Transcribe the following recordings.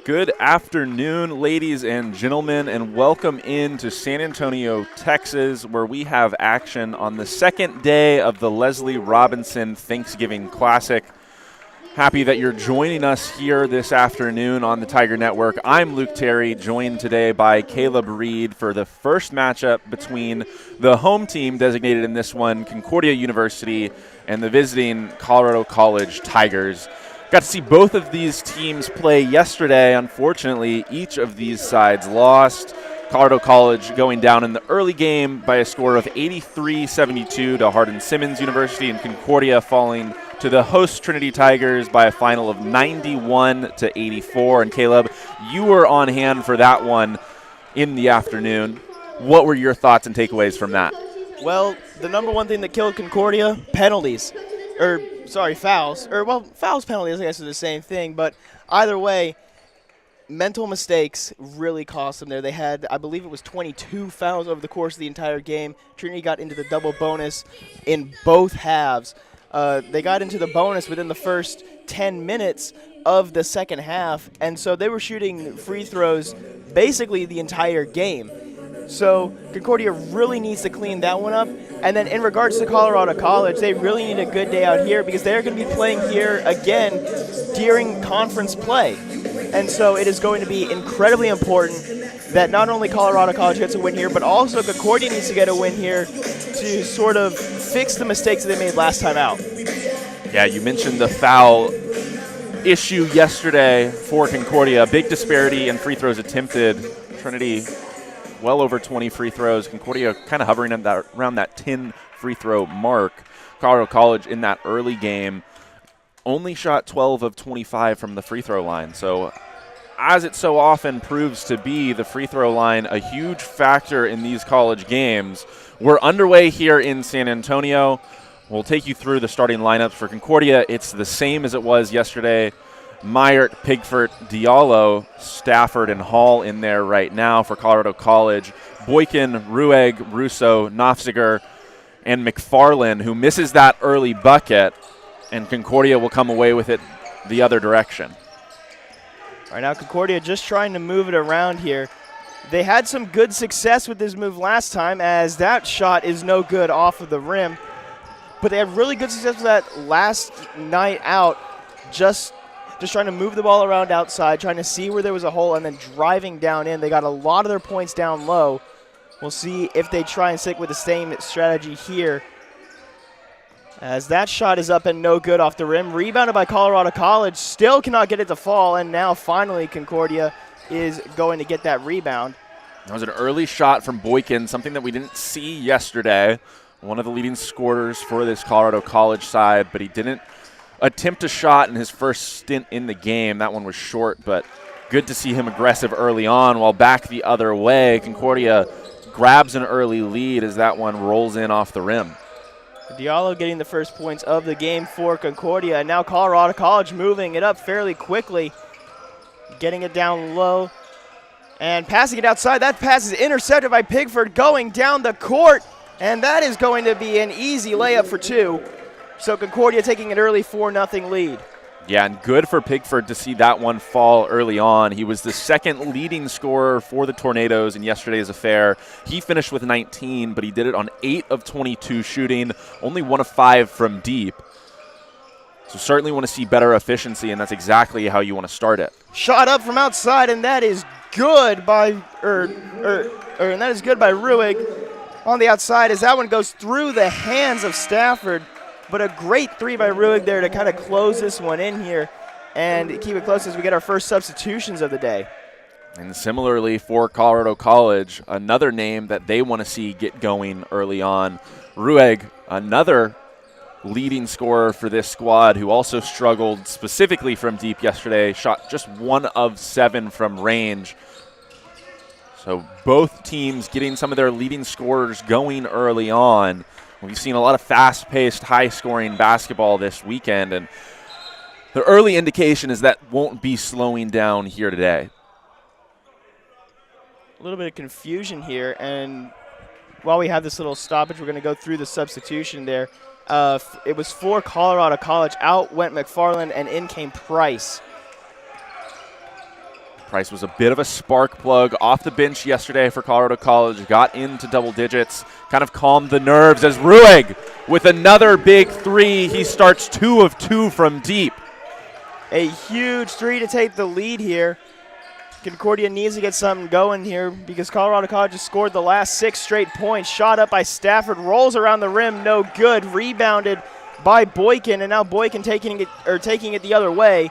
Good afternoon, ladies and gentlemen, and welcome into San Antonio, Texas, where we have action on the second day of the Leslie Robinson Thanksgiving Classic. Happy that you're joining us here this afternoon on the Tiger Network. I'm Luke Terry, joined today by Caleb Reed for the first matchup between the home team designated in this one, Concordia University, and the visiting Colorado College Tigers. Got to see both of these teams play yesterday. Unfortunately, each of these sides lost. Colorado College going down in the early game by a score of 83-72 to Hardin-Simmons University, and Concordia falling to the host Trinity Tigers by a final of 91-84. And Caleb, you were on hand for that one in the afternoon. What were your thoughts and takeaways from that? Well, the number one thing that killed Concordia, penalties. Fouls. Fouls, penalties, I guess, are the same thing. But either way, mental mistakes really cost them there. They had, I believe it was 22 fouls over the course of the entire game. Trinity got into the double bonus in both halves. They got into the bonus within the first 10 minutes of the second half, and so they were shooting free throws basically the entire game. So Concordia really needs to clean that one up. And then in regards to Colorado College, they really need a good day out here because they're going to be playing here again during conference play. And so it is going to be incredibly important that not only Colorado College gets a win here, but also Concordia needs to get a win here to sort of fix the mistakes that they made last time out. Yeah, you mentioned the foul issue yesterday for Concordia. Big disparity in free throws attempted. Trinity well over 20 free throws. Concordia kind of hovering around that 10 free throw mark. Colorado College in that early game only shot 12 of 25 from the free throw line. So as it so often proves to be, the free throw line a huge factor in these college games. We're underway here in San Antonio. We'll take you through the starting lineups for Concordia. It's the same as it was yesterday. Meyert, Pigford, Diallo, Stafford, and Hall in there right now for Colorado College. Boykin, Rueg, Russo, Nofziger, and McFarland, who misses that early bucket, and Concordia will come away with it the other direction. All right, now Concordia just trying to move it around here. They had some good success with this move last time, as that shot is no good off of the rim. But they had really good success with that last night out, just trying to move the ball around outside, trying to see where there was a hole, and then driving down in. They got a lot of their points down low. We'll see if they try and stick with the same strategy here, as that shot is up and no good off the rim. Rebounded by Colorado College, still cannot get it to fall, and now finally Concordia is going to get that rebound. That was an early shot from Boykin, something that we didn't see yesterday. One of the leading scorers for this Colorado College side, but he didn't attempt a shot in his first stint in the game. That one was short, but good to see him aggressive early on. While back the other way, Concordia grabs an early lead as that one rolls in off the rim. Diallo getting the first points of the game for Concordia, and now Colorado College moving it up fairly quickly, getting it down low and passing it outside. That pass is intercepted by Pigford going down the court, and that is going to be an easy layup for two. So Concordia taking an early 4-0 lead. Yeah, and good for Pigford to see that one fall early on. He was the second leading scorer for the Tornadoes in yesterday's affair. He finished with 19, but he did it on 8 of 22 shooting, only 1 of 5 from deep. So certainly want to see better efficiency, and that's exactly how you want to start it. Shot up from outside, and that is good by and that is good by Ruig on the outside, as that one goes through the hands of Stafford. But a great three by Ruig there to kind of close this one in here and keep it close as we get our first substitutions of the day. And similarly for Colorado College, another name that they want to see get going early on. Ruig, another leading scorer for this squad, who also struggled specifically from deep yesterday, shot just 1 of 7 from range. So both teams getting some of their leading scorers going early on. We've seen a lot of fast-paced, high-scoring basketball this weekend, and the early indication is that won't be slowing down here today. A little bit of confusion here, and while we have this little stoppage, we're going to go through the substitution there. It was for Colorado College. Out went McFarland, and in came Price. Price was a bit of a spark plug off the bench yesterday for Colorado College, got into double digits, kind of calmed the nerves as Rueg with another big three. He starts 2 of 2 from deep. A huge three to take the lead here. Concordia needs to get something going here because Colorado College has scored the last 6 straight points. Shot up by Stafford, rolls around the rim, no good. Rebounded by Boykin, and now Boykin taking it the other way.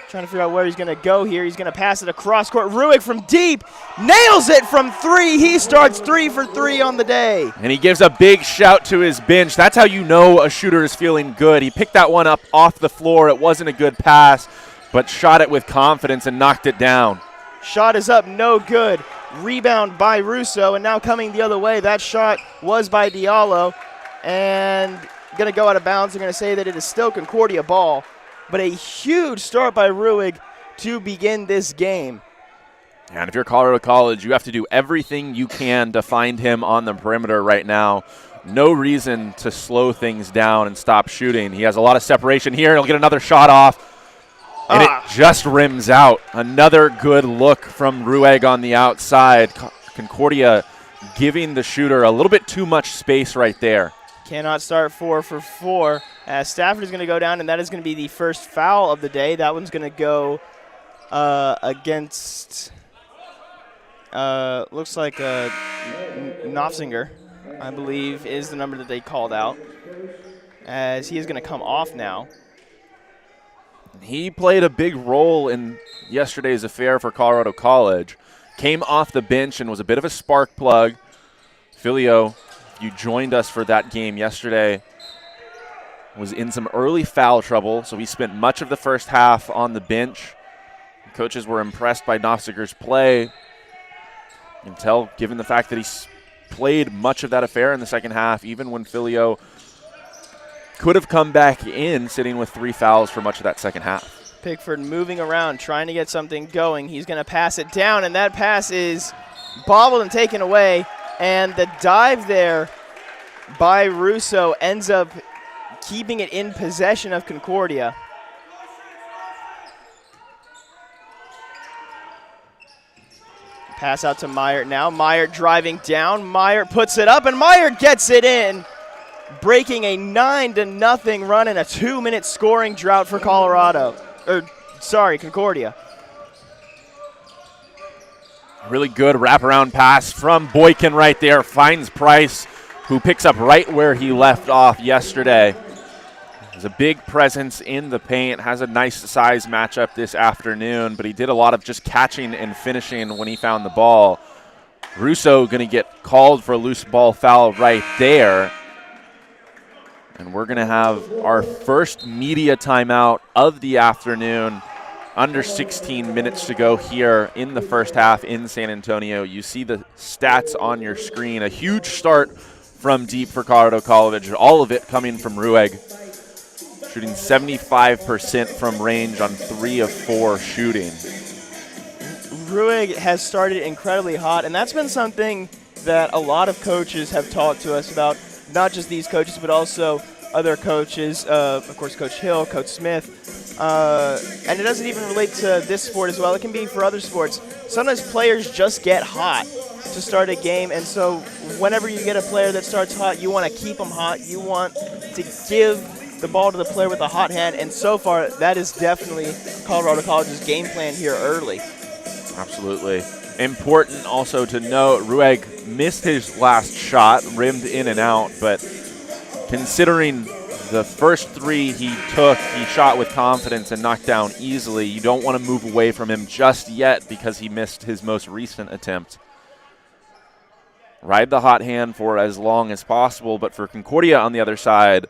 Trying to figure out where he's going to go here. He's going to pass it across court. Rueg from deep nails it from 3. He starts 3 for 3 on the day. And he gives a big shout to his bench. That's how you know a shooter is feeling good. He picked that one up off the floor. It wasn't a good pass, but shot it with confidence and knocked it down. Shot is up, no good. Rebound by Russo, and now coming the other way. That shot was by Diallo, and going to go out of bounds. They're going to say that it is still Concordia ball. But a huge start by Rueg to begin this game. And if you're Colorado College, you have to do everything you can to find him on the perimeter right now. No reason to slow things down and stop shooting. He has a lot of separation here. He'll get another shot off. And it just rims out. Another good look from Rueg on the outside. Concordia giving the shooter a little bit too much space right there. Cannot start 4 for 4. Stafford is going to go down, and that is going to be the first foul of the day. That one's going to go against, looks like Knopfinger, I believe, is the number that they called out, as he is going to come off now. He played a big role in yesterday's affair for Colorado College. Came off the bench and was a bit of a spark plug. Filio, you joined us for that game yesterday, was in some early foul trouble, so he spent much of the first half on the bench. Coaches were impressed by Knopfinger's play. You can tell, given the fact that he played much of that affair in the second half, even when Filio could have come back in sitting with 3 fouls for much of that second half. Pickford moving around, trying to get something going. He's going to pass it down, and that pass is bobbled and taken away. And the dive there by Russo ends up keeping it in possession of Concordia. Pass out to Meyer now. Meyer driving down. Meyer puts it up, and Meyer gets it in, breaking a 9-0 run in a 2-minute scoring drought for Concordia. Really good wraparound pass from Boykin right there. Finds Price, who picks up right where he left off yesterday. Has a big presence in the paint, has a nice size matchup this afternoon, but he did a lot of just catching and finishing when he found the ball. Russo going to get called for a loose ball foul right there. And we're going to have our first media timeout of the afternoon. Under 16 minutes to go here in the first half in San Antonio. You see the stats on your screen. A huge start from deep for Colorado College. All of it coming from Rueg. Shooting 75% from range on 3 of 4 shooting. Rueg has started incredibly hot, and that's been something that a lot of coaches have talked to us about. Not just these coaches, but also other coaches, of course, Coach Hill, Coach Smith. And it doesn't even relate to this sport as well. It can be for other sports. Sometimes players just get hot to start a game, and so whenever you get a player that starts hot, you want to keep them hot. You want to give the ball to the player with a hot hand, and so far that is definitely Colorado College's game plan here early. Absolutely. Important also to note, Rueg missed his last shot, rimmed in and out, but considering the first 3 he took, he shot with confidence and knocked down easily. You don't want to move away from him just yet because he missed his most recent attempt. Ride the hot hand for as long as possible, but for Concordia on the other side,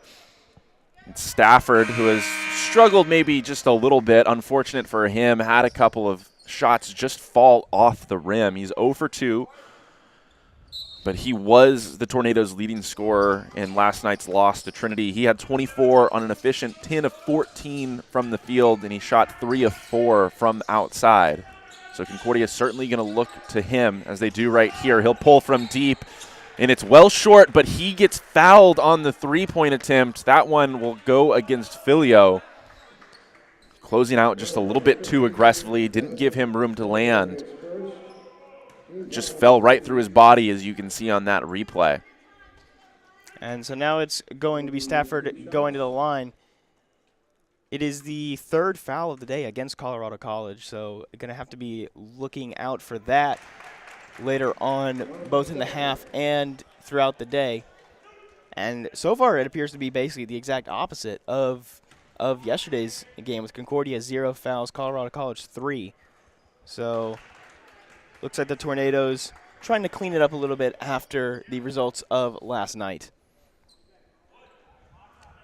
it's Stafford, who has struggled maybe just a little bit. Unfortunate for him, had a couple of shots just fall off the rim. He's 0 for 2. But he was the Tornadoes' leading scorer in last night's loss to Trinity. He had 24 on an efficient 10 of 14 from the field, and he shot 3 of 4 from outside. So Concordia is certainly going to look to him, as they do right here. He'll pull from deep, and it's well short, but he gets fouled on the 3-point attempt. That one will go against Filio. closing out just a little bit too aggressively, didn't give him room to land. Just fell right through his body, as you can see on that replay. And so now it's going to be Stafford going to the line. It is the third foul of the day against Colorado College, so going to have to be looking out for that later on, both in the half and throughout the day. And so far, it appears to be basically the exact opposite of yesterday's game, with Concordia 0 fouls, Colorado College 3. So looks like the Tornadoes trying to clean it up a little bit after the results of last night.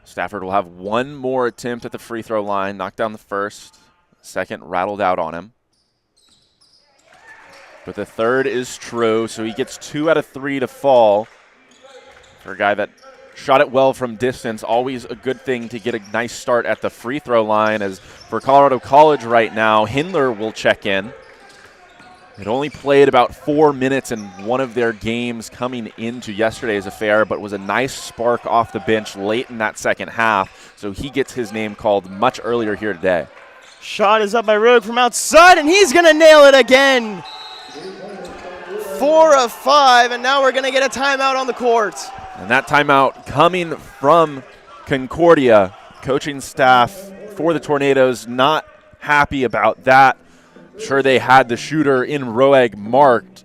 Stafford will have one more attempt at the free throw line, knocked down the first, second rattled out on him. But the third is true, so he gets 2 out of 3 to fall. For a guy that shot it well from distance, always a good thing to get a nice start at the free throw line. As for Colorado College right now, Hindler will check in. It only played about 4 minutes in one of their games coming into yesterday's affair, but was a nice spark off the bench late in that second half, so he gets his name called much earlier here today. Shot is up by Rogue from outside, and he's going to nail it again. 4 of 5, and now we're going to get a timeout on the court. And that timeout coming from Concordia. Coaching staff for the Tornadoes not happy about that. Sure, they had the shooter in Roeg marked.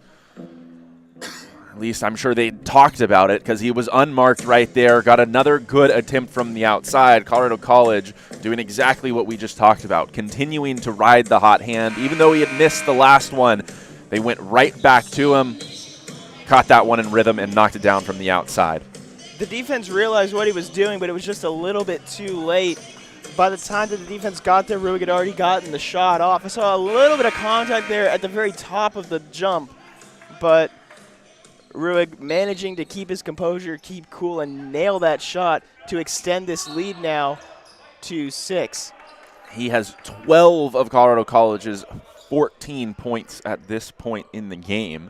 At least I'm sure they talked about it, because he was unmarked right there. Got another good attempt from the outside. Colorado College doing exactly what we just talked about, continuing to ride the hot hand. Even though he had missed the last one, they went right back to him, caught that one in rhythm, and knocked it down from the outside. The defense realized what he was doing, but it was just a little bit too late. By the time that the defense got there, Ruig had already gotten the shot off. I saw a little bit of contact there at the very top of the jump, but Ruig managing to keep his composure, keep cool, and nail that shot to extend this lead now to 6. He has 12 of Colorado College's 14 points at this point in the game.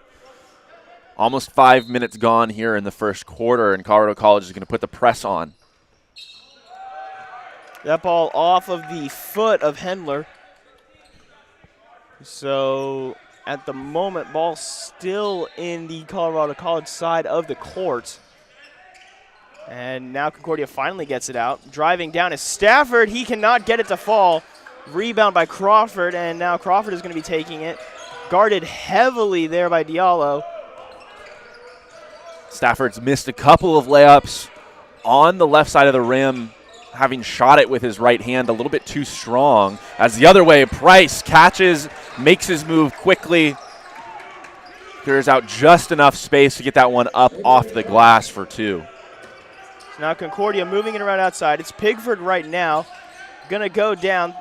Almost 5 minutes gone here in the first quarter, and Colorado College is going to put the press on. That ball off of the foot of Hendler. So at the moment, ball still in the Colorado College side of the court. And now Concordia finally gets it out. Driving down is Stafford. He cannot get it to fall. Rebound by Crawford, and now Crawford is going to be taking it. Guarded heavily there by Diallo. Stafford's missed a couple of layups on the left side of the rim, having shot it with his right hand a little bit too strong. As the other way, Price catches, makes his move quickly, clears out just enough space to get that one up off the glass for 2. So now Concordia moving it around outside. It's Pigford right now. Going to go down.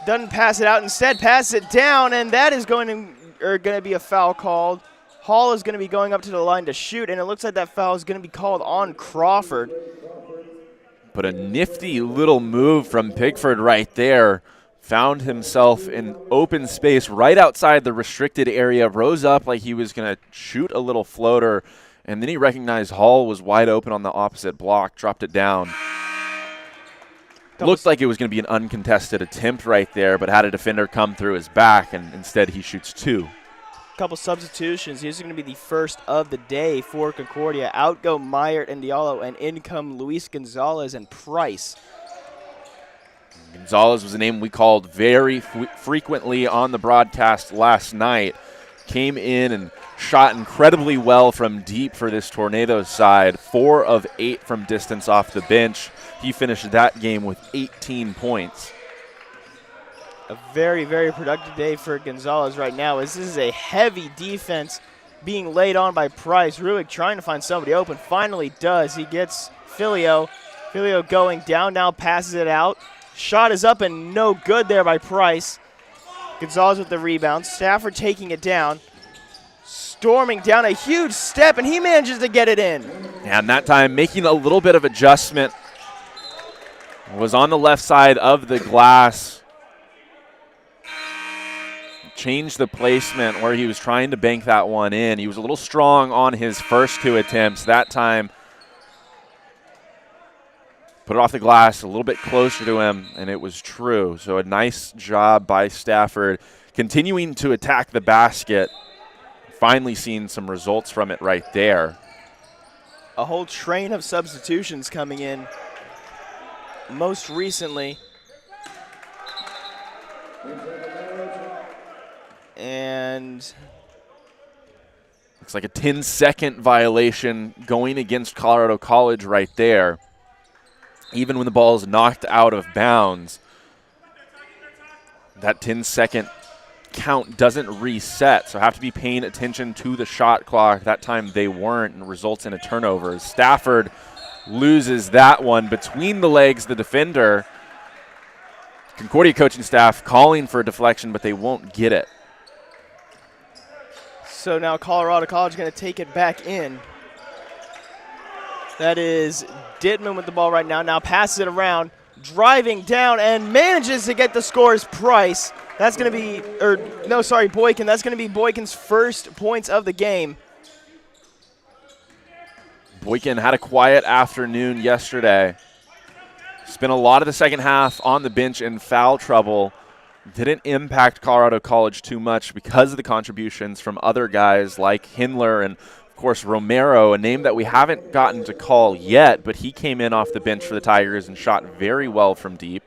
Doesn't pass it out. Instead, passes it down, and that is going to be a foul called. Hall is going to be going up to the line to shoot, and it looks like that foul is going to be called on Crawford. But a nifty little move from Pigford right there. Found himself in open space right outside the restricted area, rose up like he was going to shoot a little floater, and then he recognized Hall was wide open on the opposite block, dropped it down. Looked like it was going to be an uncontested attempt right there, but had a defender come through his back, and instead he shoots 2. Couple substitutions. This is going to be the first of the day for Concordia. Out go Meyert and Diallo, and in come Luis Gonzalez and Price. Gonzalez was a name we called very frequently on the broadcast last night. Came in and shot incredibly well from deep for this Tornadoes side. 4 of 8 from distance off the bench. He finished that game with 18 points. A very, very productive day for Gonzalez right now, as this is a heavy defense being laid on by Price. Ruig trying to find somebody open, finally does. He gets Filio. Filio going down now, passes it out. Shot is up and no good there by Price. Gonzalez with the rebound. Stafford taking it down. Storming down a huge step, and he manages to get it in. And that time making a little bit of adjustment. Was on the left side of the glass. Changed the placement where he was trying to bank that one in. He was a little strong on his first 2 attempts. That time Put it off the glass a little bit closer to him, and it was true. So a nice job by Stafford continuing to attack the basket. Finally seeing some results from it right there. A whole train of substitutions coming in. Most recently. And looks like a 10-second violation going against Colorado College right there. Even when the ball is knocked out of bounds, that 10-second count doesn't reset, so have to be paying attention to the shot clock. That time they weren't, and results in a turnover. Stafford loses that one between the legs, the defender. Concordia coaching staff calling for a deflection, but they won't get it. So now Colorado College going to take it back in. That is Dittman with the ball right now. Now passes it around, driving down, and manages to get the scores. Price. That's going to be, Boykin. That's going to be Boykin's first points of the game. Boykin had a quiet afternoon yesterday. Spent a lot of the second half on the bench in foul trouble. Didn't impact Colorado College too much because of the contributions from other guys like Hindler and, of course, Romero, a name that we haven't gotten to call yet, but he came in off the bench for the Tigers and shot very well from deep.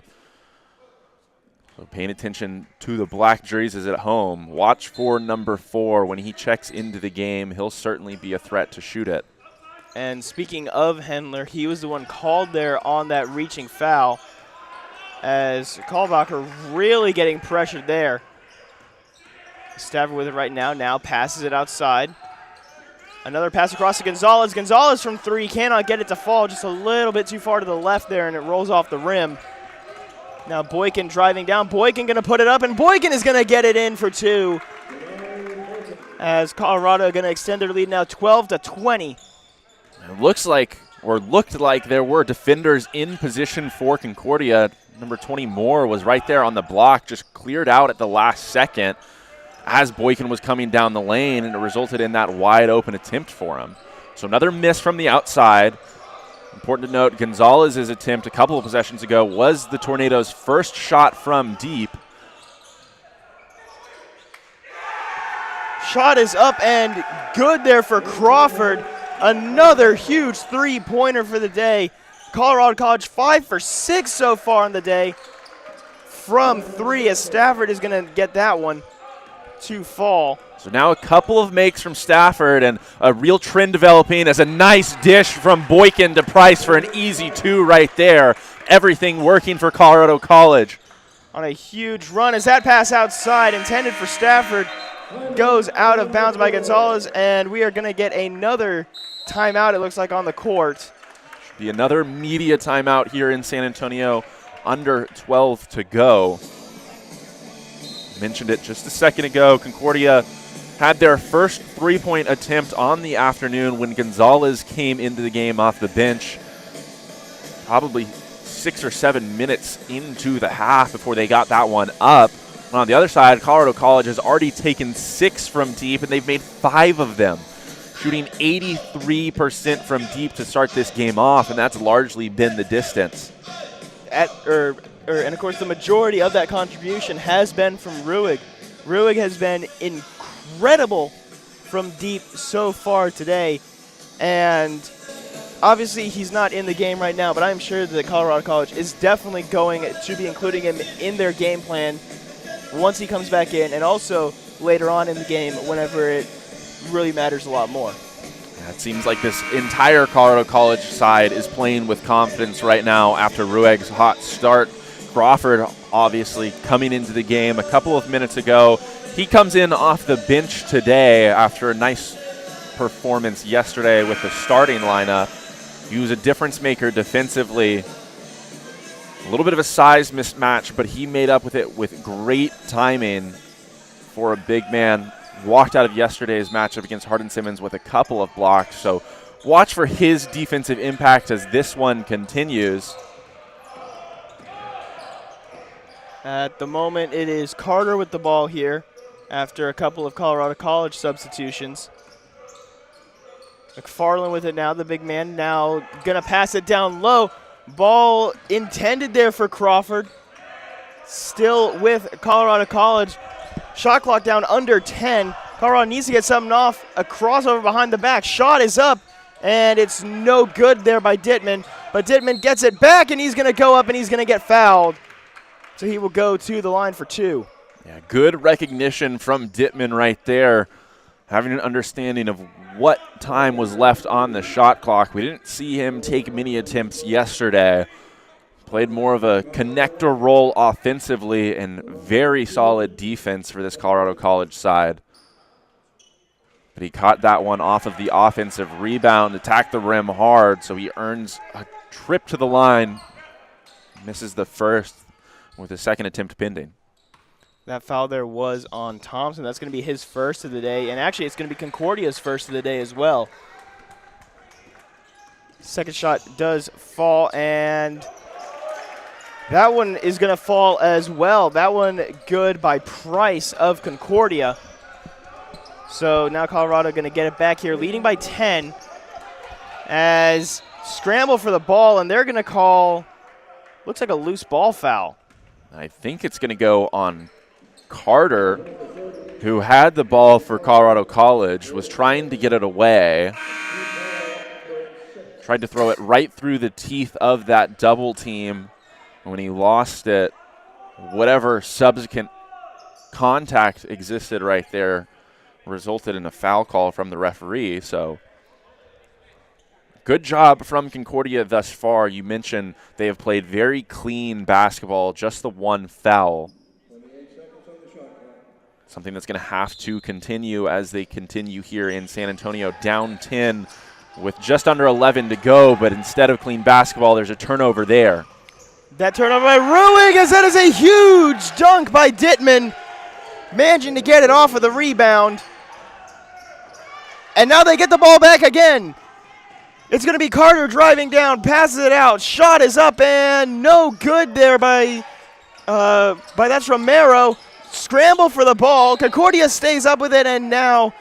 So paying attention to the black jerseys at home. Watch for number 4. When he checks into the game, he'll certainly be a threat to shoot it. And speaking of Hendler, he was the one called there on that reaching foul, as Kalbacher really getting pressured there. Stafford with it right now. Now passes it outside. Another pass across to Gonzalez. Gonzalez from 3 cannot get it to fall, just a little bit too far to the left there, and it rolls off the rim. Now Boykin driving down. Boykin going to put it up, and Boykin is going to get it in for 2. As Colorado going to extend their lead now 12-20. It looked like there were defenders in position for Concordia. Number 20 Moore was right there on the block, just cleared out at the last second as Boykin was coming down the lane, and it resulted in that wide open attempt for him. So another miss from the outside. Important to note, Gonzalez's attempt a couple of possessions ago was the Tornadoes' first shot from deep. Shot is up and good there for Crawford. Another huge three-pointer for the day. Colorado College 5 for 6 so far on the day from 3, as Stafford is going to get that one to fall. So now a couple of makes from Stafford and a real trend developing as a nice dish from Boykin to Price for an easy 2 right there. Everything working for Colorado College. On a huge run as that pass outside intended for Stafford goes out of bounds by Gonzalez, and we are going to get another timeout, it looks like, on the court. Should be another media timeout here in San Antonio, under 12 to go. Mentioned it just a second ago. Concordia had their first three-point attempt on the afternoon when Gonzalez came into the game off the bench. Probably 6 or 7 minutes into the half before they got that one up. And on the other side, Colorado College has already taken 6 from deep, and they've made 5 of them, shooting 83% from deep to start this game off, and that's largely been the distance. And of course, the majority of that contribution has been from Ruig. Ruig has been incredible from deep so far today, and obviously he's not in the game right now, but I'm sure that Colorado College is definitely going to be including him in their game plan once he comes back in, and also later on in the game whenever it really matters a lot more. Yeah, it seems like this entire Colorado College side is playing with confidence right now after Rueg's hot start. Crawford obviously coming into the game a couple of minutes ago. He comes in off the bench today after a nice performance yesterday with the starting lineup. He was a difference maker defensively. A little bit of a size mismatch, but he made up with it with great timing for a big man. Walked out of yesterday's matchup against Hardin-Simmons with a couple of blocks. So watch for his defensive impact as this one continues. At the moment, it is Carter with the ball here after a couple of Colorado College substitutions. McFarland with it now, the big man now going to pass it down low. Ball intended there for Crawford. Still with Colorado College. Shot clock down under 10. Colorado needs to get something off. A crossover behind the back. Shot is up, and it's no good there by Dittman. But Dittman gets it back, and he's going to go up, and he's going to get fouled. So he will go to the line for 2. Yeah, good recognition from Dittman right there, having an understanding of what time was left on the shot clock. We didn't see him take many attempts yesterday. Played more of a connector role offensively and very solid defense for this Colorado College side. But he caught that one off of the offensive rebound, attacked the rim hard, so he earns a trip to the line. Misses the first with a second attempt pending. That foul there was on Thompson. That's going to be his first of the day, and actually it's going to be Concordia's first of the day as well. Second shot does fall, and that one is going to fall as well. That one good by Price of Concordia. So now Colorado going to get it back here, leading by 10 as scramble for the ball, and they're going to call, looks like a loose ball foul. I think it's going to go on Carter, who had the ball for Colorado College, was trying to get it away. Tried to throw it right through the teeth of that double team. When he lost it, whatever subsequent contact existed right there resulted in a foul call from the referee. So good job from Concordia thus far. You mentioned they have played very clean basketball, just the one foul. Something that's going to have to continue as they continue here in San Antonio, down 10 with just under 11 to go, but instead of clean basketball, there's a turnover there. That turnover by Ruig, as that is a huge dunk by Dittman, managing to get it off of the rebound. And now they get the ball back again. It's going to be Carter driving down, passes it out. Shot is up and no good there by that's Romero. Scramble for the ball. Concordia stays up with it, and now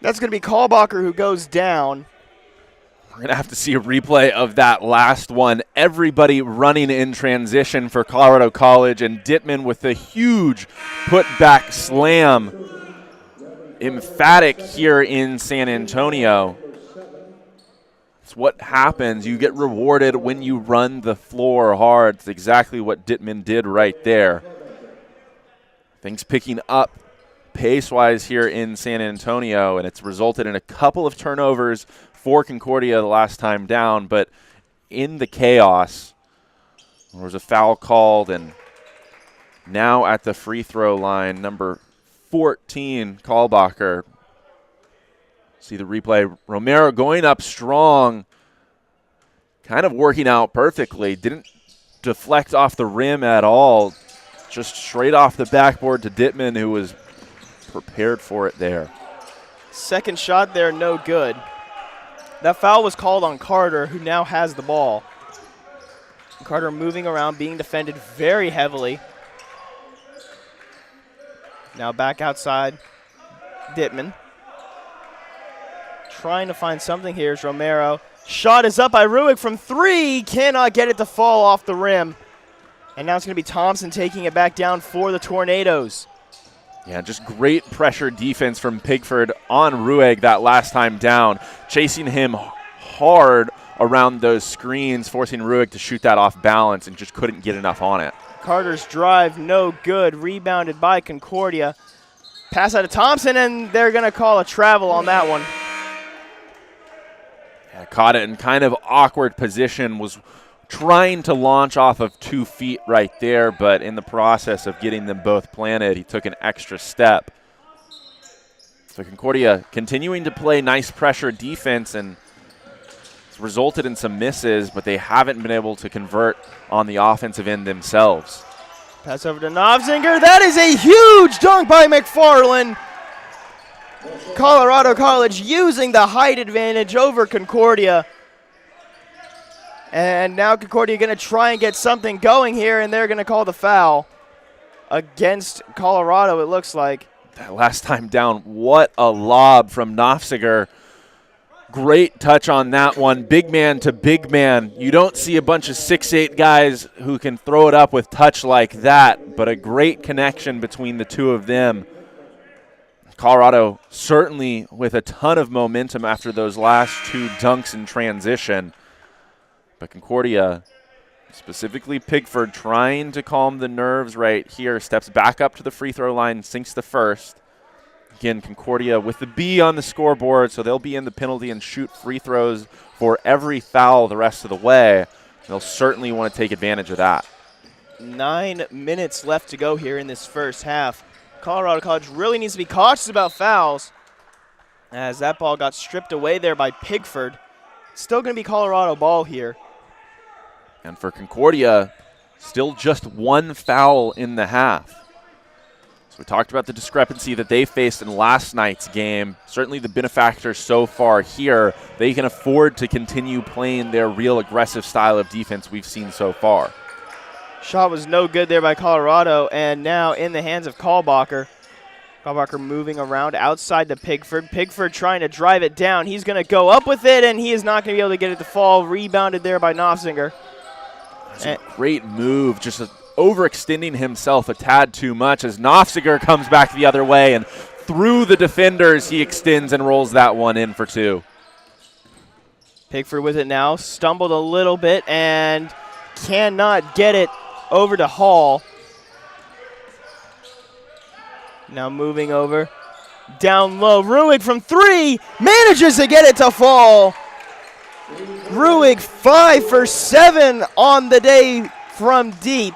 that's going to be Kalbacher who goes down. We're going to have to see a replay of that last one. Everybody running in transition for Colorado College, and Dittman with a huge putback slam. Emphatic here in San Antonio. It's what happens. You get rewarded when you run the floor hard. It's exactly what Dittman did right there. Things picking up pace-wise here in San Antonio, and it's resulted in a couple of turnovers for Concordia the last time down, but in the chaos, there was a foul called, and now at the free throw line, number 14, Kalbacher. See the replay. Romero going up strong, kind of working out perfectly. Didn't deflect off the rim at all. Just straight off the backboard to Dittman, who was prepared for it there. Second shot there, no good. That foul was called on Carter, who now has the ball. Carter moving around, being defended very heavily. Now back outside, Dittman. Trying to find something here is Romero. Shot is up by Ruig from 3. Cannot get it to fall off the rim. And now it's going to be Thompson taking it back down for the Tornadoes. Yeah, just great pressure defense from Pigford on Ruig that last time down. Chasing him hard around those screens, forcing Ruig to shoot that off balance and just couldn't get enough on it. Carter's drive, no good. Rebounded by Concordia. Pass out to Thompson, and they're going to call a travel on that one. Yeah, caught it in kind of awkward position, was trying to launch off of 2 feet right there, but in the process of getting them both planted, he took an extra step. So Concordia continuing to play nice pressure defense, and it's resulted in some misses, but they haven't been able to convert on the offensive end themselves. Pass over to Novzinger. That is a huge dunk by McFarland. Colorado College using the height advantage over Concordia. And now Concordia going to try and get something going here, and they're going to call the foul against Colorado, it looks like. That last time down, what a lob from Nofziger. Great touch on that one. Big man to big man. You don't see a bunch of 6'8" guys who can throw it up with touch like that, but a great connection between the two of them. Colorado certainly with a ton of momentum after those last two dunks in transition. But Concordia, specifically Pigford, trying to calm the nerves right here, steps back up to the free throw line, sinks the first. Again, Concordia with the B on the scoreboard, so they'll be in the penalty and shoot free throws for every foul the rest of the way. They'll certainly want to take advantage of that. 9 minutes left to go here in this first half. Colorado College really needs to be cautious about fouls, as that ball got stripped away there by Pigford. Still going to be Colorado ball here. And for Concordia, still just one foul in the half. We talked about the discrepancy that they faced in last night's game. Certainly the benefactors so far here, they can afford to continue playing their real aggressive style of defense we've seen so far. Shot was no good there by Colorado, and now in the hands of Kalbacher. Kalbacher moving around outside to Pigford. Pigford trying to drive it down. He's going to go up with it, and he is not going to be able to get it to fall. Rebounded there by Knopfsinger. That's a great move, just overextending himself a tad too much as Knopfsinger comes back the other way, and through the defenders he extends and rolls that one in for two. Pigford with it now, stumbled a little bit and cannot get it over to Hall. Now moving over, down low, Ruig from three, manages to get it to fall. Ruig 5 for 7 on the day from deep.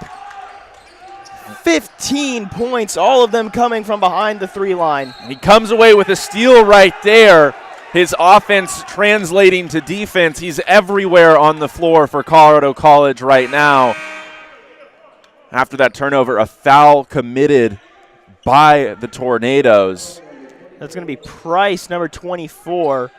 15 points, all of them coming from behind the three line. He comes away with a steal right there. His offense translating to defense. He's everywhere on the floor for Colorado College right now. After that turnover, a foul committed by the Tornadoes. That's going to be Price, number 24,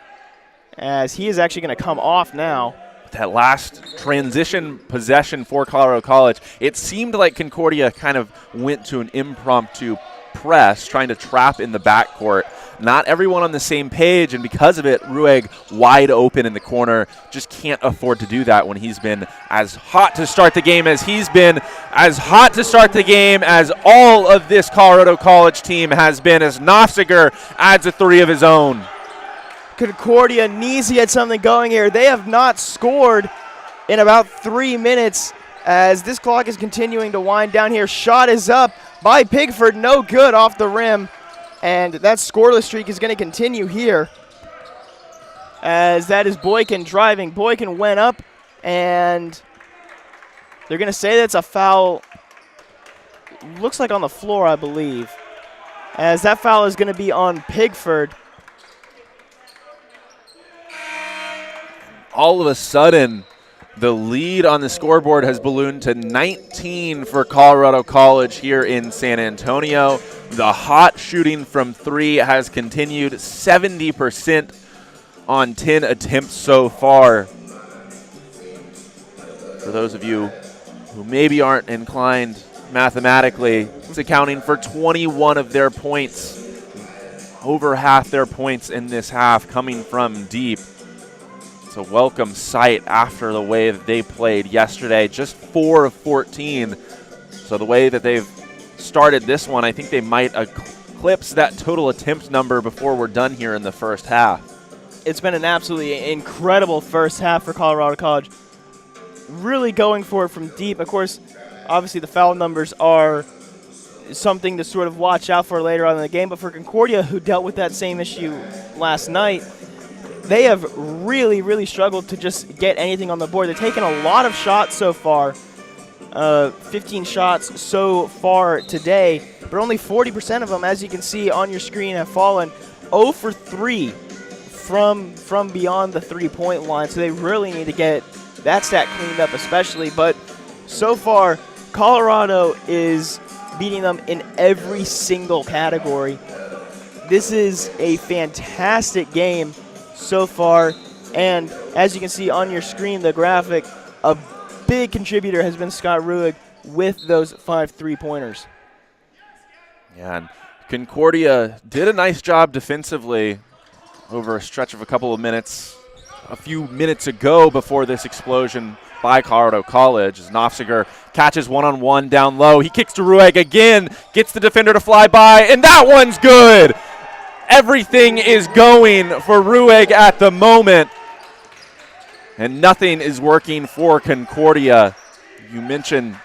as he is actually going to come off now. That last transition possession for Colorado College, it seemed like Concordia kind of went to an impromptu press, trying to trap in the backcourt. Not everyone on the same page, and because of it, Ruig wide open in the corner. Just can't afford to do that when he's been as hot to start the game as he's been, as hot to start the game as all of this Colorado College team has been, as Knopfsinger adds a three of his own. Concordia needs to get something going here. They have not scored in about 3 minutes as this clock is continuing to wind down here. Shot is up by Pigford, no good off the rim. And that scoreless streak is going to continue here as that is Boykin driving. Boykin went up, and they're going to say that's a foul. Looks like on the floor, I believe, as that foul is going to be on Pigford. All of a sudden, the lead on the scoreboard has ballooned to 19 for Colorado College here in San Antonio. The hot shooting from three has continued, 70% on 10 attempts so far. For those of you who maybe aren't inclined mathematically, it's accounting for 21 of their points, over half their points in this half coming from deep. It's a welcome sight after the way that they played yesterday, just 4 of 14. So the way that they've started this one, I think they might eclipse that total attempt number before we're done here in the first half. It's been an absolutely incredible first half for Colorado College. Really going for it from deep. Of course, obviously the foul numbers are something to sort of watch out for later on in the game, but for Concordia, who dealt with that same issue last night, they have really, really struggled to just get anything on the board. They've taken a lot of shots so far, 15 shots so far today, but only 40% of them, as you can see on your screen, have fallen 0 for 3 from beyond the three-point line. So they really need to get that stat cleaned up especially. But so far, Colorado is beating them in every single category. This is a fantastic game so far, and as you can see on your screen, the graphic, a big contributor has been Scott Ruig with those 5 3-pointers. Yeah, and Concordia did a nice job defensively over a stretch of a couple of minutes. A few minutes ago before this explosion by Colorado College as Nofziger catches one-on-one down low. He kicks to Rueg again, gets the defender to fly by, and that one's good. Everything is going for Rueg at the moment, and nothing is working for Concordia. You mentioned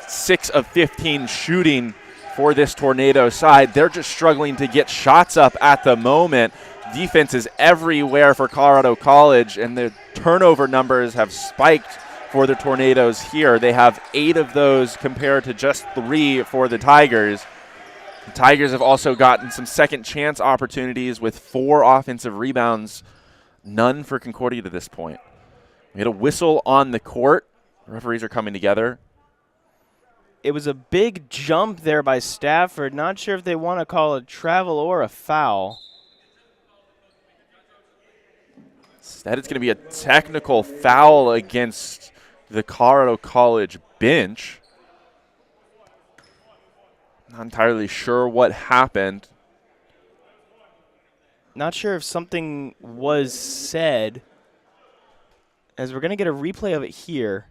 6 of 15 shooting for this Tornado side. They're just struggling to get shots up at the moment. Defense is everywhere for Colorado College, and the turnover numbers have spiked for the Tornadoes here. They have 8 of those compared to just 3 for the Tigers. The Tigers have also gotten some second chance opportunities with 4 offensive rebounds, none for Concordia to this point. We had a whistle on the court. The referees are coming together. It was a big jump there by Stafford. Not sure if they want to call a travel or a foul. Instead, it's going to be a technical foul against the Colorado College bench. Not entirely sure what happened. Not sure if something was said, as we're going to get a replay of it here.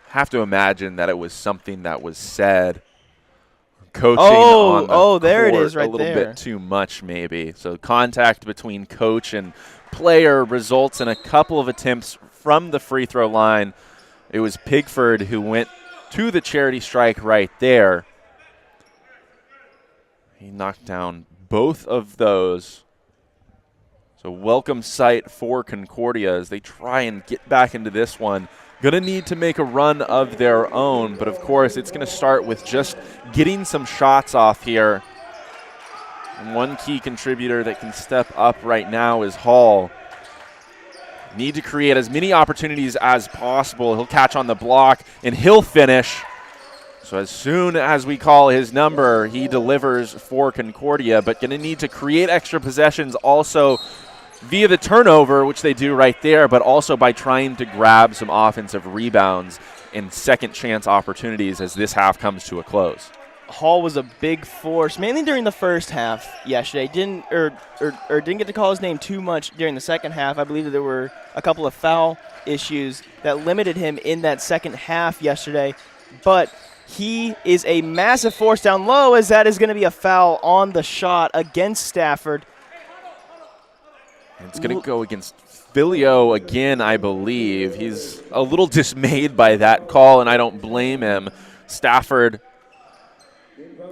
Have to imagine that it was something that was said. Coaching on the there it court is right a little there. bit too much maybe. So contact between coach and player results in a couple of attempts from the free throw line. It was Pigford who went to the charity strike right there. He knocked down both of those. So welcome sight for Concordia as they try and get back into this one. Going to need to make a run of their own, but of course it's going to start with just getting some shots off here. And one key contributor that can step up right now is Hall. Need to create as many opportunities as possible. He'll catch on the block, and he'll finish. So as soon as we call his number, he delivers for Concordia, but going to need to create extra possessions also via the turnover, which they do right there, but also by trying to grab some offensive rebounds and second chance opportunities as this half comes to a close. Hall was a big force, mainly during the first half yesterday. Didn't get to call his name too much during the second half. I believe that there were a couple of foul issues that limited him in that second half yesterday. But he is a massive force down low, as that is going to be a foul on the shot against Stafford. It's going to go against Filio again, I believe. He's a little dismayed by that call, and I don't blame him. Stafford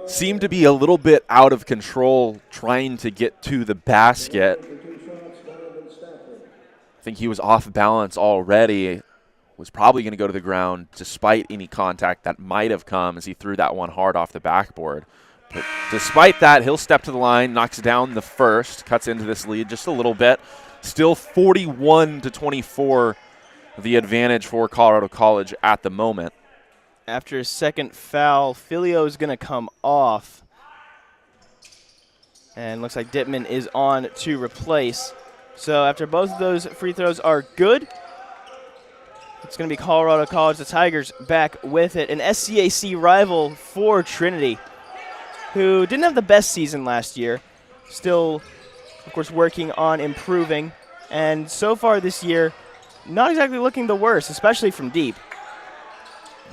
seemed to be a little bit out of control trying to get to the basket. I think he was off balance already. Was probably going to go to the ground despite any contact that might have come as he threw that one hard off the backboard. But despite that, he'll step to the line, knocks down the first, cuts into this lead just a little bit. Still 41-24, the advantage for Colorado College at the moment. After his second foul, Filio is going to come off. And looks like Dittman is on to replace. So after both of those free throws are good, it's going to be Colorado College, the Tigers, back with it. An SCAC rival for Trinity, who didn't have the best season last year. Still, of course, working on improving. And so far this year, not exactly looking the worst, especially from deep.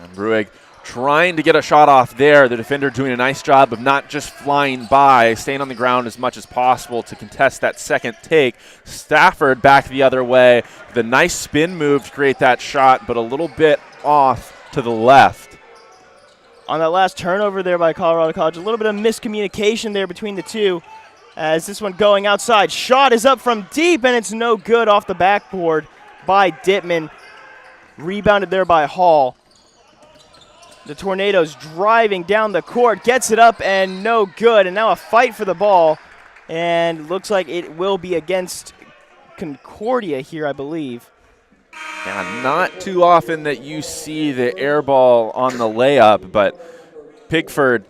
And Bruegg trying to get a shot off there. The defender doing a nice job of not just flying by, staying on the ground as much as possible to contest that second take. Stafford back the other way. The nice spin move to create that shot, but a little bit off to the left. On that last turnover there by Colorado College, a little bit of miscommunication there between the two. As this one going outside. Shot is up from deep, and it's no good off the backboard by Dittman. Rebounded there by Hall. The Tornadoes driving down the court, gets it up and no good. And now a fight for the ball. And looks like it will be against Concordia here, I believe. Yeah, not too often that you see the air ball on the layup, but Pigford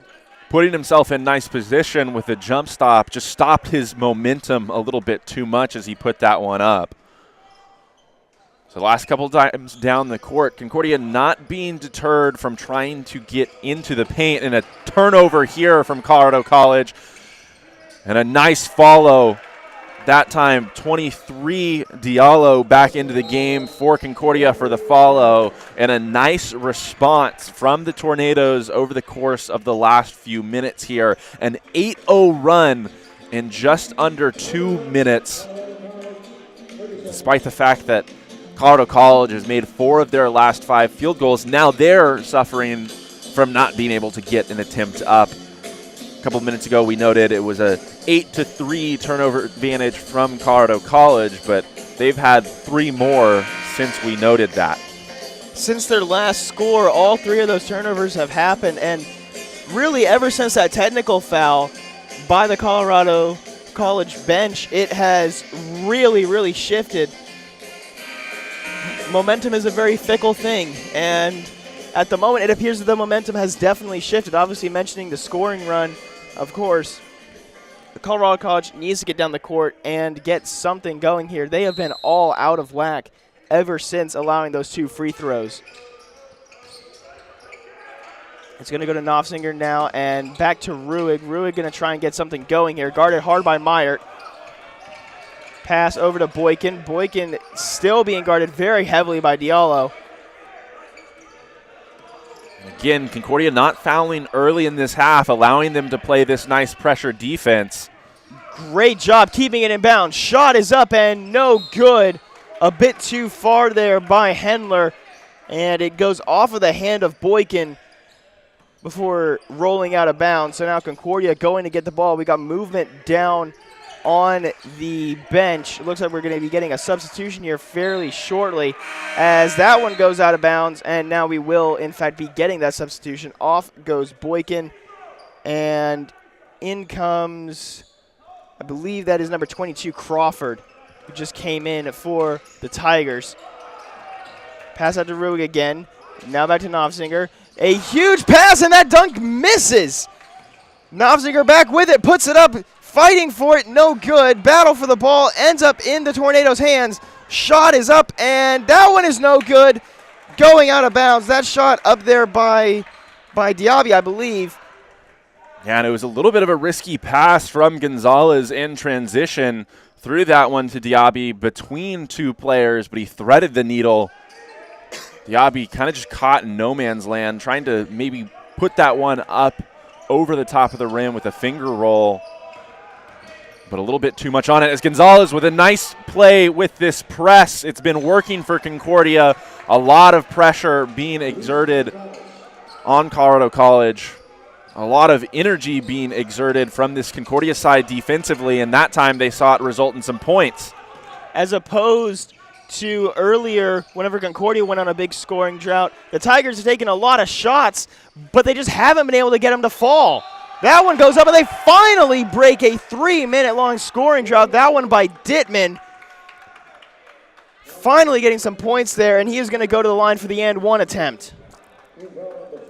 putting himself in nice position with a jump stop just stopped his momentum a little bit too much as he put that one up. So the last couple times down the court, Concordia not being deterred from trying to get into the paint, and a turnover here from Colorado College. And a nice follow. That time, 23 Diallo back into the game for Concordia for the follow, and a nice response from the Tornadoes over the course of the last few minutes here. An 8-0 run in just under 2 minutes, despite the fact that Colorado College has made 4 of their last 5 field goals. Now they're suffering from not being able to get an attempt up. A couple minutes ago, we noted it was a 8-3 turnover advantage from Colorado College, but they've had 3 more since we noted that. Since their last score, all 3 of those turnovers have happened, and really ever since that technical foul by the Colorado College bench, it has really shifted. Momentum is a very fickle thing, and at the moment, it appears that the momentum has definitely shifted. Obviously, mentioning the scoring run, of course, the Colorado College needs to get down the court and get something going here. They have been all out of whack ever since allowing those 2 free throws. It's going to go to Knopfsinger now, and back to Ruig. Ruig going to try and get something going here. Guarded hard by Meyer. Pass over to Boykin. Boykin still being guarded very heavily by Diallo. Again, Concordia not fouling early in this half, allowing them to play this nice pressure defense. Great job keeping it in bounds. Shot is up and no good. A bit too far there by Hendler, and it goes off of the hand of Boykin before rolling out of bounds. So now Concordia going to get the ball. We got movement down on the bench. It looks like we're going to be getting a substitution here fairly shortly as that one goes out of bounds, and now we will, in fact, be getting that substitution. Off goes Boykin, and in comes, I believe that is number 22, Crawford, who just came in for the Tigers. Pass out to Ruig again. Now back to Knopfsinger. A huge pass, and that dunk misses. Knopfsinger back with it, puts it up, fighting for it, no good. Battle for the ball, ends up in the Tornadoes' hands. Shot is up, and that one is no good. Going out of bounds. That shot up there by Diaby, I believe. Yeah, and it was a little bit of a risky pass from Gonzalez in transition. Threw that one to Diaby between 2 players, but he threaded the needle. Diaby kind of just caught in no man's land, trying to maybe put that one up over the top of the rim with a finger roll, but a little bit too much on it as Gonzalez with a nice play with this press. It's been working for Concordia. A lot of pressure being exerted on Colorado College. A lot of energy being exerted from this Concordia side defensively, and that time they saw it result in some points. As opposed to earlier, whenever Concordia went on a big scoring drought, the Tigers have taken a lot of shots, but they just haven't been able to get them to fall. That one goes up, and they finally break a 3-minute-long scoring drought. That one by Dittman. Finally getting some points there, and he is going to go to the line for the and one attempt.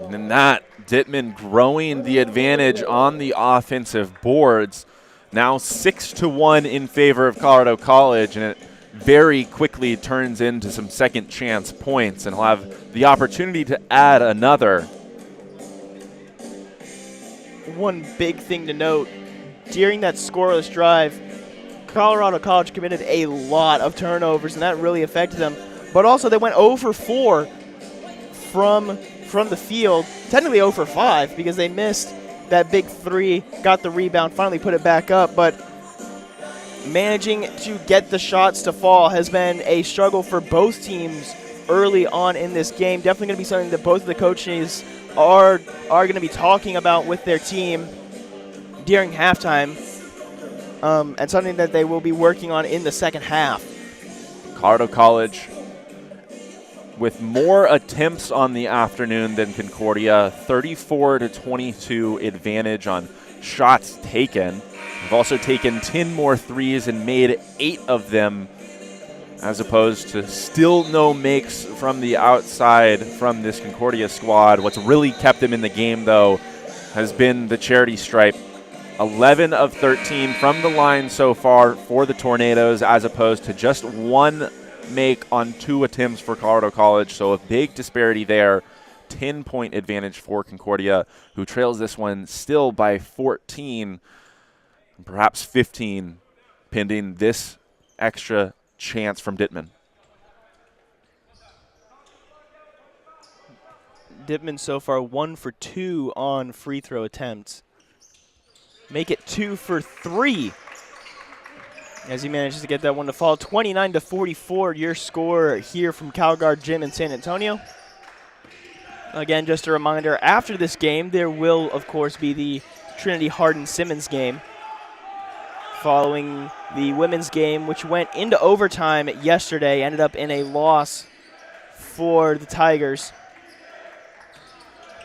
And in that, Dittman growing the advantage on the offensive boards. Now 6-1 in favor of Colorado College, and it very quickly turns into some second chance points, and he'll have the opportunity to add another. One big thing to note, during that scoreless drive, Colorado College committed a lot of turnovers, and that really affected them. But also they went 0 for 4 from the field, technically 0 for 5 because they missed that big 3, got the rebound, finally put it back up. But managing to get the shots to fall has been a struggle for both teams early on in this game. Definitely going to be something that both of the coaches are going to be talking about with their team during halftime, and something that they will be working on in the second half. Colorado College with more attempts on the afternoon than Concordia, 34-22 advantage on shots taken. We've also taken 10 more threes and made 8 of them, as opposed to still no makes from the outside from this Concordia squad. What's really kept them in the game, though, has been the charity stripe. 11 of 13 from the line so far for the Tornadoes, as opposed to just 1 make on 2 attempts for Colorado College, so a big disparity there. 10-point advantage for Concordia, who trails this one still by 14, perhaps 15, pending this extra chance from Dittman. Dittman so far 1 for 2 on free throw attempts. Make it 2 for 3 as he manages to get that one to fall. 29-44, your score here from CalGuard Gym in San Antonio. Again, just a reminder, after this game, there will, of course, be the Trinity Hardin-Simmons game following the women's game, which went into overtime yesterday, ended up in a loss for the Tigers.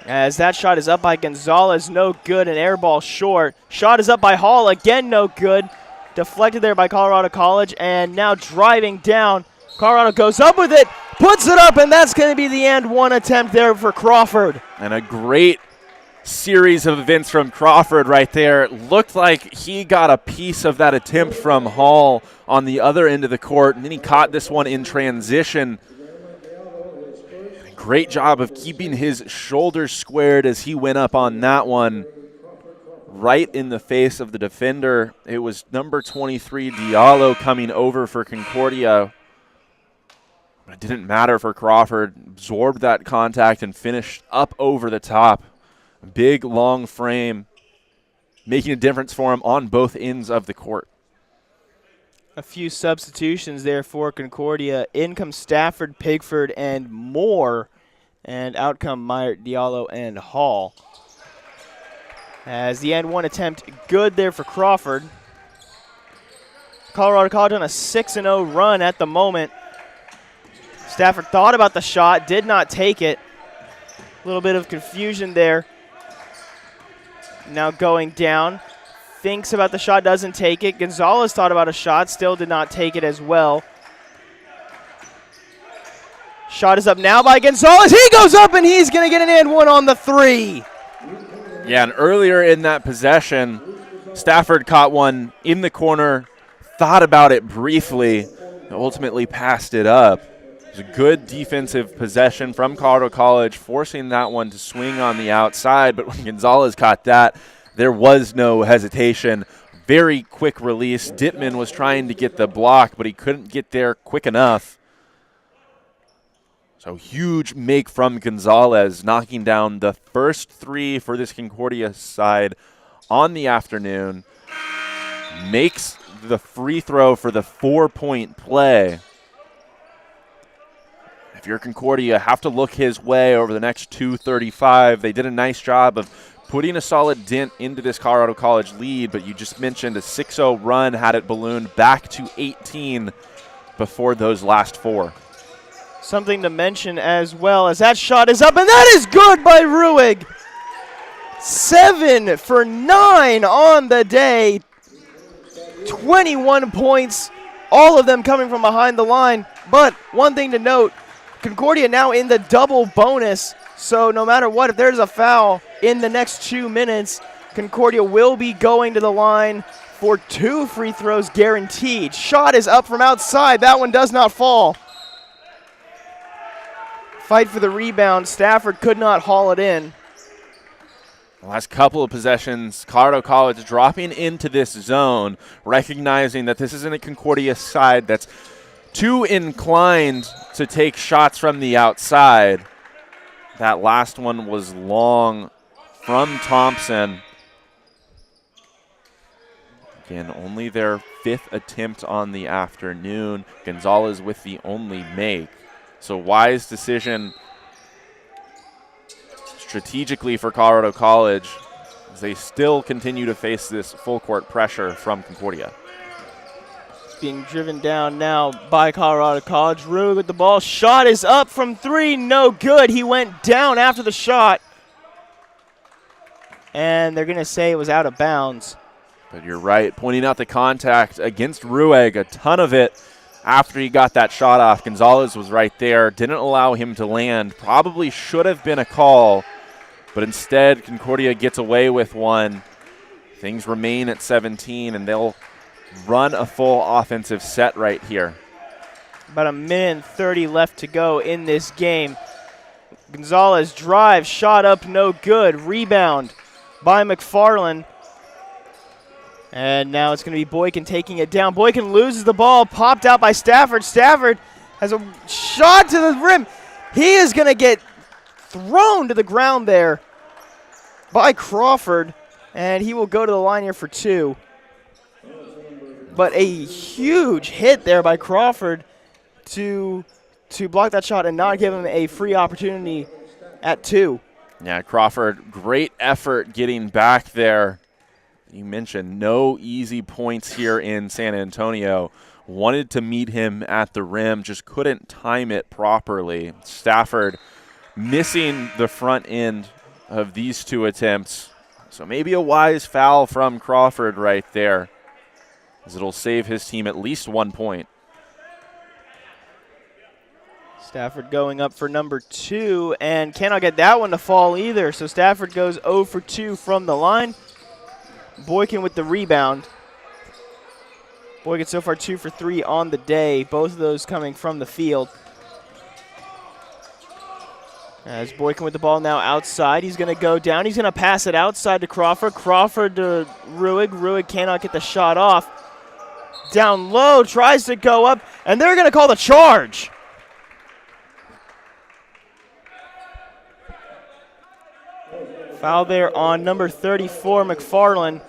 As that shot is up by Gonzalez, no good, an air ball short. Shot is up by Hall, again no good. Deflected there by Colorado College, and now driving down. Colorado goes up with it, puts it up, and that's going to be the and one attempt there for Crawford. And a great series of events from Crawford right there. It looked like he got a piece of that attempt from Hall on the other end of the court, and then he caught this one in transition. Great job of keeping his shoulders squared as he went up on that one. Right in the face of the defender. It was number 23, Diallo, coming over for Concordia. But it didn't matter for Crawford. Absorbed that contact and finished up over the top. Big, long frame, making a difference for him on both ends of the court. A few substitutions there for Concordia. In come Stafford, Pigford, and Moore. And out come Meyer, Diallo, and Hall. As the and one attempt, good there for Crawford. Colorado College on a 6-0 run at the moment. Stafford thought about the shot, did not take it. A little bit of confusion there. Now going down. Thinks about the shot, doesn't take it. Gonzalez thought about a shot, still did not take it as well. Shot is up now by Gonzalez. He goes up and he's going to get an and one on the 3. Yeah, and earlier in that possession, Stafford caught one in the corner, thought about it briefly, and ultimately passed it up. It was a good defensive possession from Colorado College, forcing that one to swing on the outside, but when Gonzalez caught that, there was no hesitation. Very quick release. Dittman was trying to get the block, but he couldn't get there quick enough. So huge make from Gonzalez, knocking down the first 3 for this Concordia side on the afternoon. Makes the free throw for the 4-point play. If you're Concordia, have to look his way over the next 2:35. They did a nice job of putting a solid dent into this Colorado College lead, but you just mentioned a 6-0 run had it ballooned back to 18 before those last 4. Something to mention as well as that shot is up, and that is good by Ruig. 7 for 9 on the day. 21 points, all of them coming from behind the line. But one thing to note, Concordia now in the double bonus. So no matter what, if there's a foul in the next 2 minutes, Concordia will be going to the line for 2 free throws guaranteed. Shot is up from outside. That one does not fall. Fight for the rebound. Stafford could not haul it in. The last couple of possessions, Colorado College dropping into this zone, recognizing that this isn't a Concordia side that's too inclined to take shots from the outside. That last one was long from Thompson. Again, only their 5th attempt on the afternoon. Gonzalez with the only make. So wise decision strategically for Colorado College as they still continue to face this full court pressure from Concordia. It's being driven down now by Colorado College. Ruig with the ball. Shot is up from 3. No good. He went down after the shot. And they're going to say it was out of bounds. But you're right, pointing out the contact against Ruig, a ton of it. After he got that shot off, Gonzalez was right there, didn't allow him to land. Probably should have been a call, but instead Concordia gets away with one. Things remain at 17, and they'll run a full offensive set right here. About a minute and 30 left to go in this game. Gonzalez drives, shot up, no good. Rebound by McFarland. And now it's going to be Boykin taking it down. Boykin loses the ball, popped out by Stafford. Stafford has a shot to the rim. He is going to get thrown to the ground there by Crawford, and he will go to the line here for 2. But a huge hit there by Crawford to block that shot and not give him a free opportunity at 2. Yeah, Crawford, great effort getting back there. You mentioned no easy points here in San Antonio. Wanted to meet him at the rim, just couldn't time it properly. Stafford missing the front end of these 2 attempts. So maybe a wise foul from Crawford right there, as it'll save his team at least 1 point. Stafford going up for number 2 and cannot get that one to fall either. So Stafford goes 0 for 2 from the line. Boykin with the rebound. Boykin so far 2 for 3 on the day, both of those coming from the field. As Boykin with the ball now outside, he's going to go down. He's going to pass it outside to Crawford. Crawford to Ruig. Ruig cannot get the shot off. Down low, tries to go up, and they're going to call the charge. Foul there on number 34, McFarland.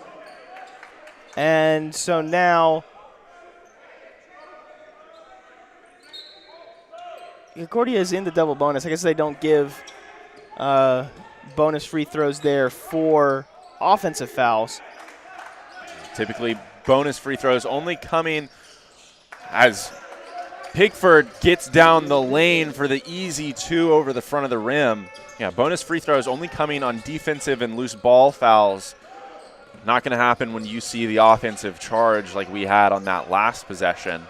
And so now Concordia is in the double bonus. I guess they don't give bonus free throws there for offensive fouls. Typically, bonus free throws only coming as Pigford gets down the lane for the easy 2 over the front of the rim. Yeah, bonus free throws only coming on defensive and loose ball fouls. Not going to happen when you see the offensive charge like we had on that last possession.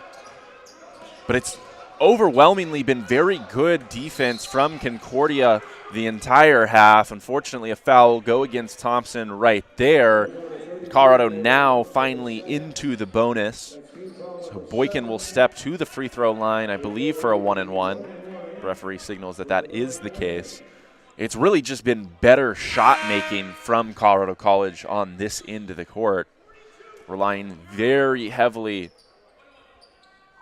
But it's overwhelmingly been very good defense from Concordia the entire half. Unfortunately, a foul will go against Thompson right there. Colorado now finally into the bonus. So Boykin will step to the free throw line, I believe, for a 1-and-1. The referee signals that that is the case. It's really just been better shot making from Colorado College on this end of the court, relying very heavily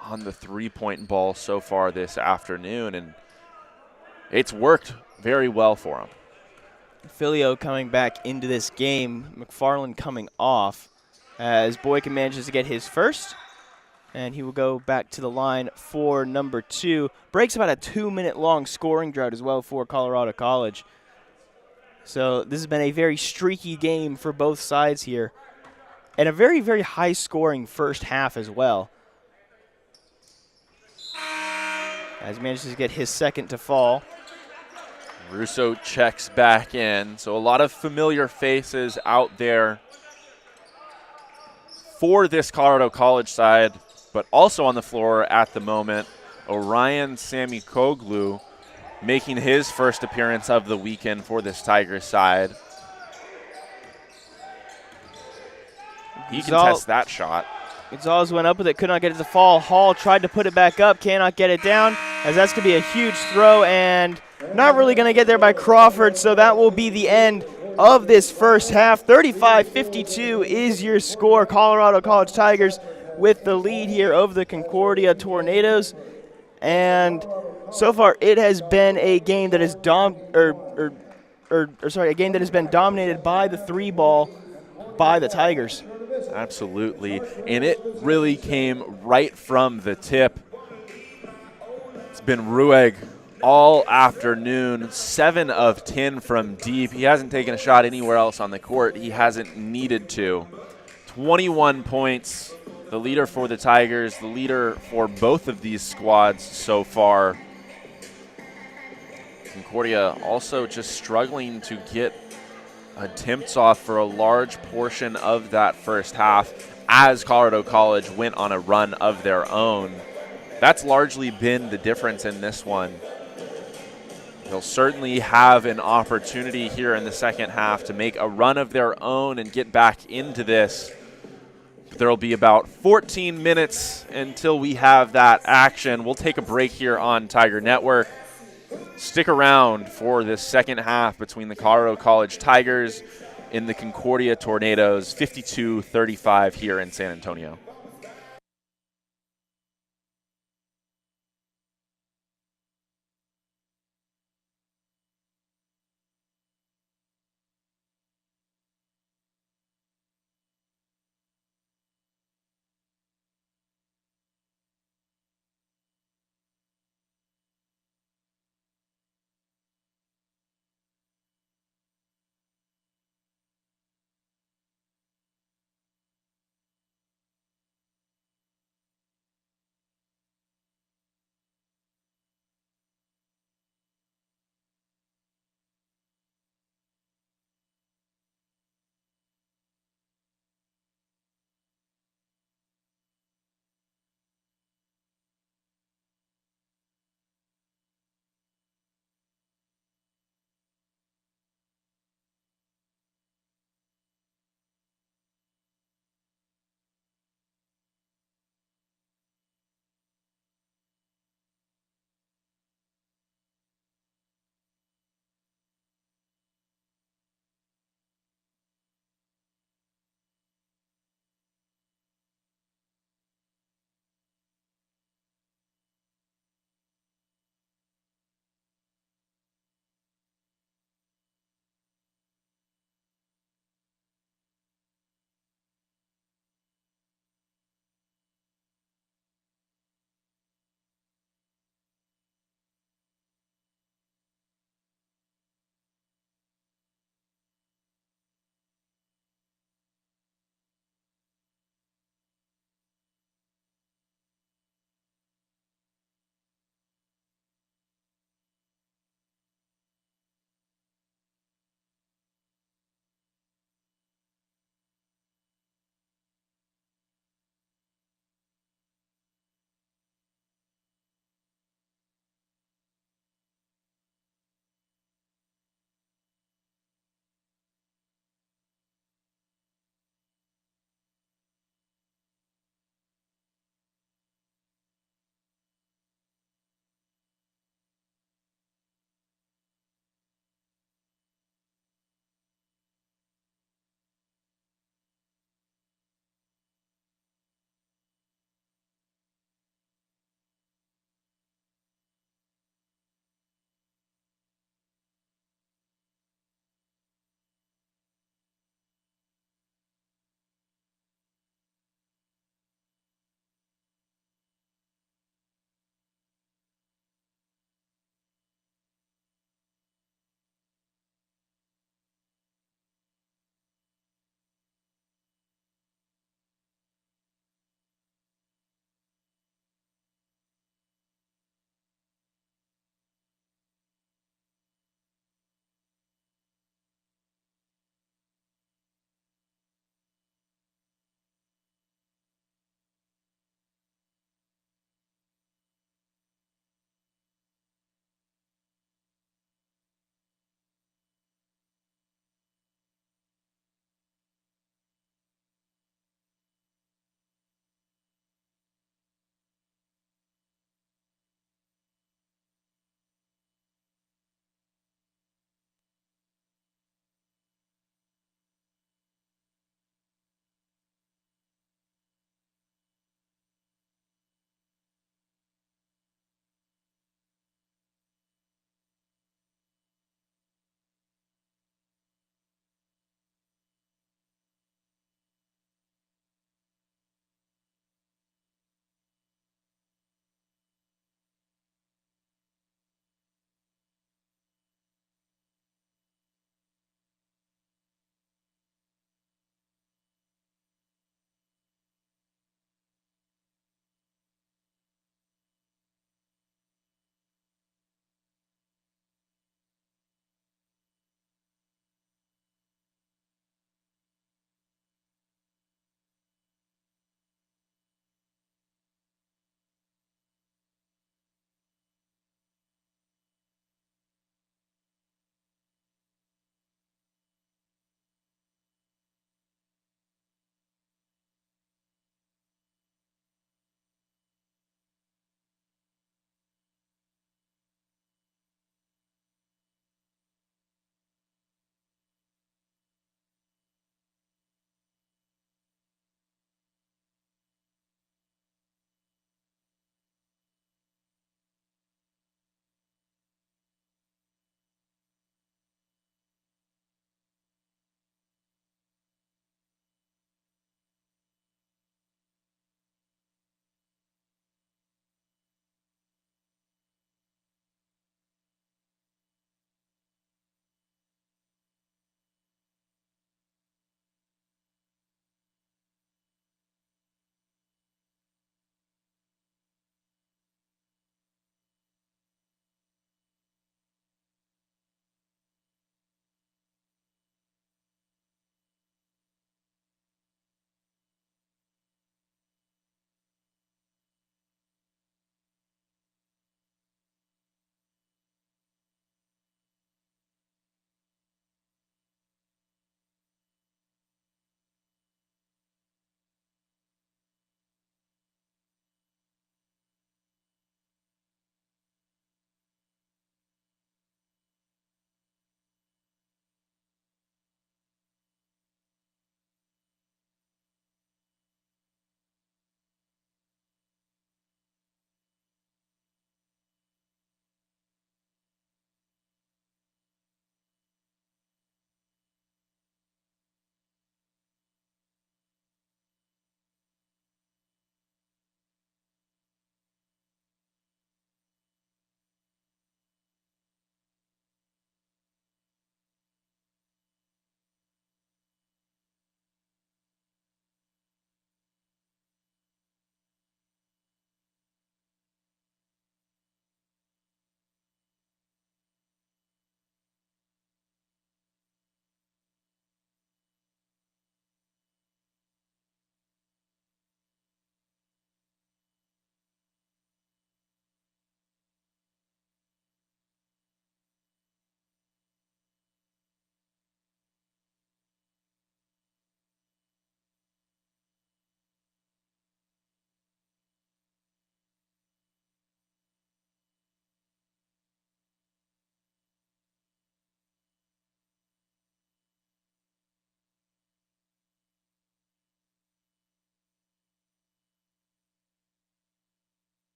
on the three-point ball so far this afternoon, and it's worked very well for them. Filio coming back into this game, McFarland coming off as Boykin manages to get his first, and he will go back to the line for number 2. Breaks about a 2-minute long scoring drought as well for Colorado College. So this has been a very streaky game for both sides here, and a very, very high-scoring first half as well. As he manages to get his second to fall. Russo checks back in, so a lot of familiar faces out there for this Colorado College side, but also on the floor at the moment, Orion Samikoglu making his first appearance of the weekend for this Tigers side. He contests that shot. Gonzalez went up with it, could not get it to fall. Hall tried to put it back up, cannot get it down, as that's going to be a huge throw, and not really going to get there by Crawford, so that will be the end of this first half. 35-52 is your score. Colorado College Tigers with the lead here over the Concordia Tornadoes, and so far it has been a game that is a game that has been dominated by the 3-ball by the Tigers. Absolutely, and it really came right from the tip. It's been Rueg all afternoon, 7 of 10 from deep. He hasn't taken a shot anywhere else on the court. He hasn't needed to. 21 points, the leader for the Tigers, the leader for both of these squads so far. Concordia also just struggling to get attempts off for a large portion of that first half as Colorado College went on a run of their own. That's largely been the difference in this one. They'll certainly have an opportunity here in the second half to make a run of their own and get back into this. There will be about 14 minutes until we have that action. We'll take a break here on Tiger Network. Stick around for this second half between the Colorado College Tigers and the Concordia Tornadoes, 52-35 here in San Antonio.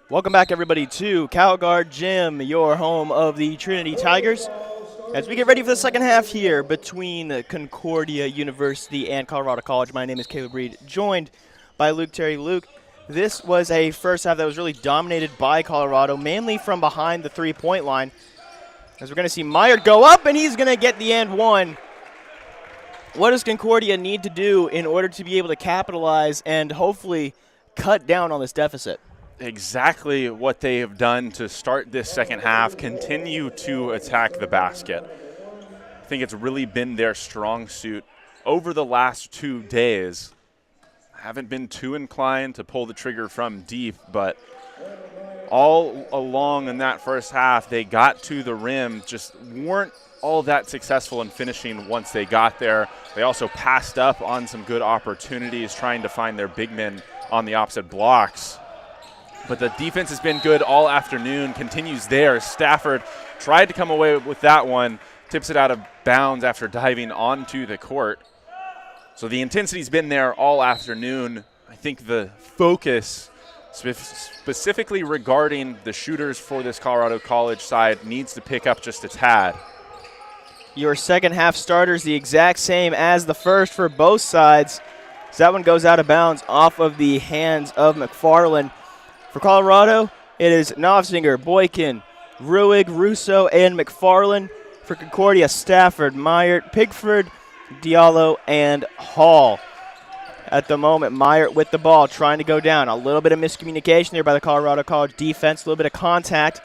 Welcome back, everybody, to Calguard Gym, your home of the Trinity Tigers. As we get ready for the second half here between Concordia University and Colorado College, my name is Caleb Reed, joined by Luke Terry. Luke, this was a first half that was really dominated by Colorado, mainly from behind the three-point line. As we're going to see Meyer go up, and he's going to get the and one. What does Concordia need to do in order to be able to capitalize and hopefully cut down on this deficit? Exactly what they have done to start this second half, continue to attack the basket. I think it's really been their strong suit over the last 2 days. Haven't been too inclined to pull the trigger from deep, but all along in that first half, they got to the rim, just weren't all that successful in finishing once they got there. They also passed up on some good opportunities trying to find their big men on the opposite blocks. But the defense has been good all afternoon, continues there. Stafford tried to come away with that one, tips it out of bounds after diving onto the court. So the intensity's been there all afternoon. I think the focus, specifically regarding the shooters for this Colorado College side, needs to pick up just a tad. Your second half starters the exact same as the first for both sides. So that one goes out of bounds off of the hands of McFarland. For Colorado, it is Novsinger, Boykin, Ruig, Russo, and McFarland. For Concordia, Stafford, Meyer, Pigford, Diallo, and Hall. At the moment, Meyer with the ball, trying to go down. A little bit of miscommunication there by the Colorado College defense, a little bit of contact.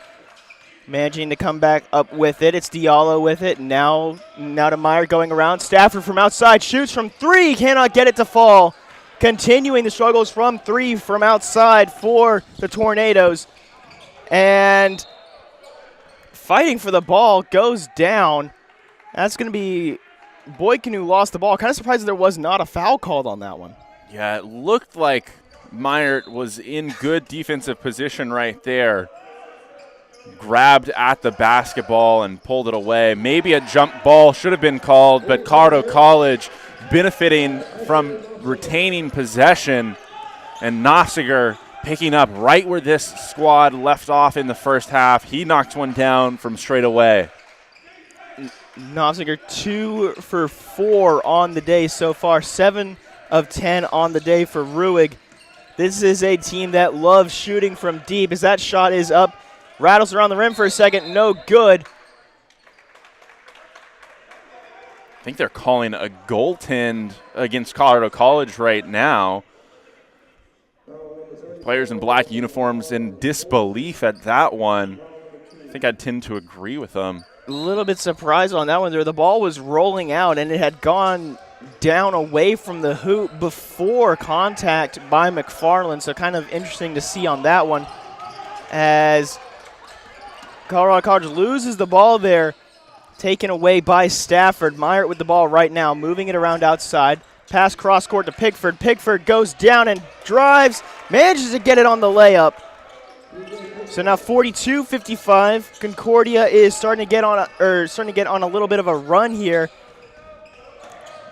Managing to come back up with it. It's Diallo with it. Now to Meyer going around. Stafford from outside, shoots from three, cannot get it to fall. Continuing the struggles from three from outside for the Tornadoes. And fighting for the ball, goes down. That's going to be Boykin who lost the ball. Kind of surprised that there was not a foul called on that one. Yeah, it looked like Meyer was in good defensive position right there. Grabbed at the basketball and pulled it away. Maybe a jump ball should have been called, but Colorado College benefiting from retaining possession, and Nofsiger picking up right where this squad left off in the first half. He knocked one down from straight away. Nofsiger 2 for 4 on the day so far, 7 of 10 on the day for Ruig. This is a team that loves shooting from deep as that shot is up. Rattles around the rim for a second, no good. I think they're calling a goaltend against Colorado College right now. Players in black uniforms in disbelief at that one. I think I'd tend to agree with them. A little bit surprised on that one there. The ball was rolling out and it had gone down away from the hoop before contact by McFarland, so kind of interesting to see on that one as Colorado College loses the ball there. Taken away by Stafford. Meyer with the ball right now, moving it around outside. Pass cross court to Pigford. Pigford goes down and drives, manages to get it on the layup. So now 42-55. Concordia is starting to get on a little bit of a run here.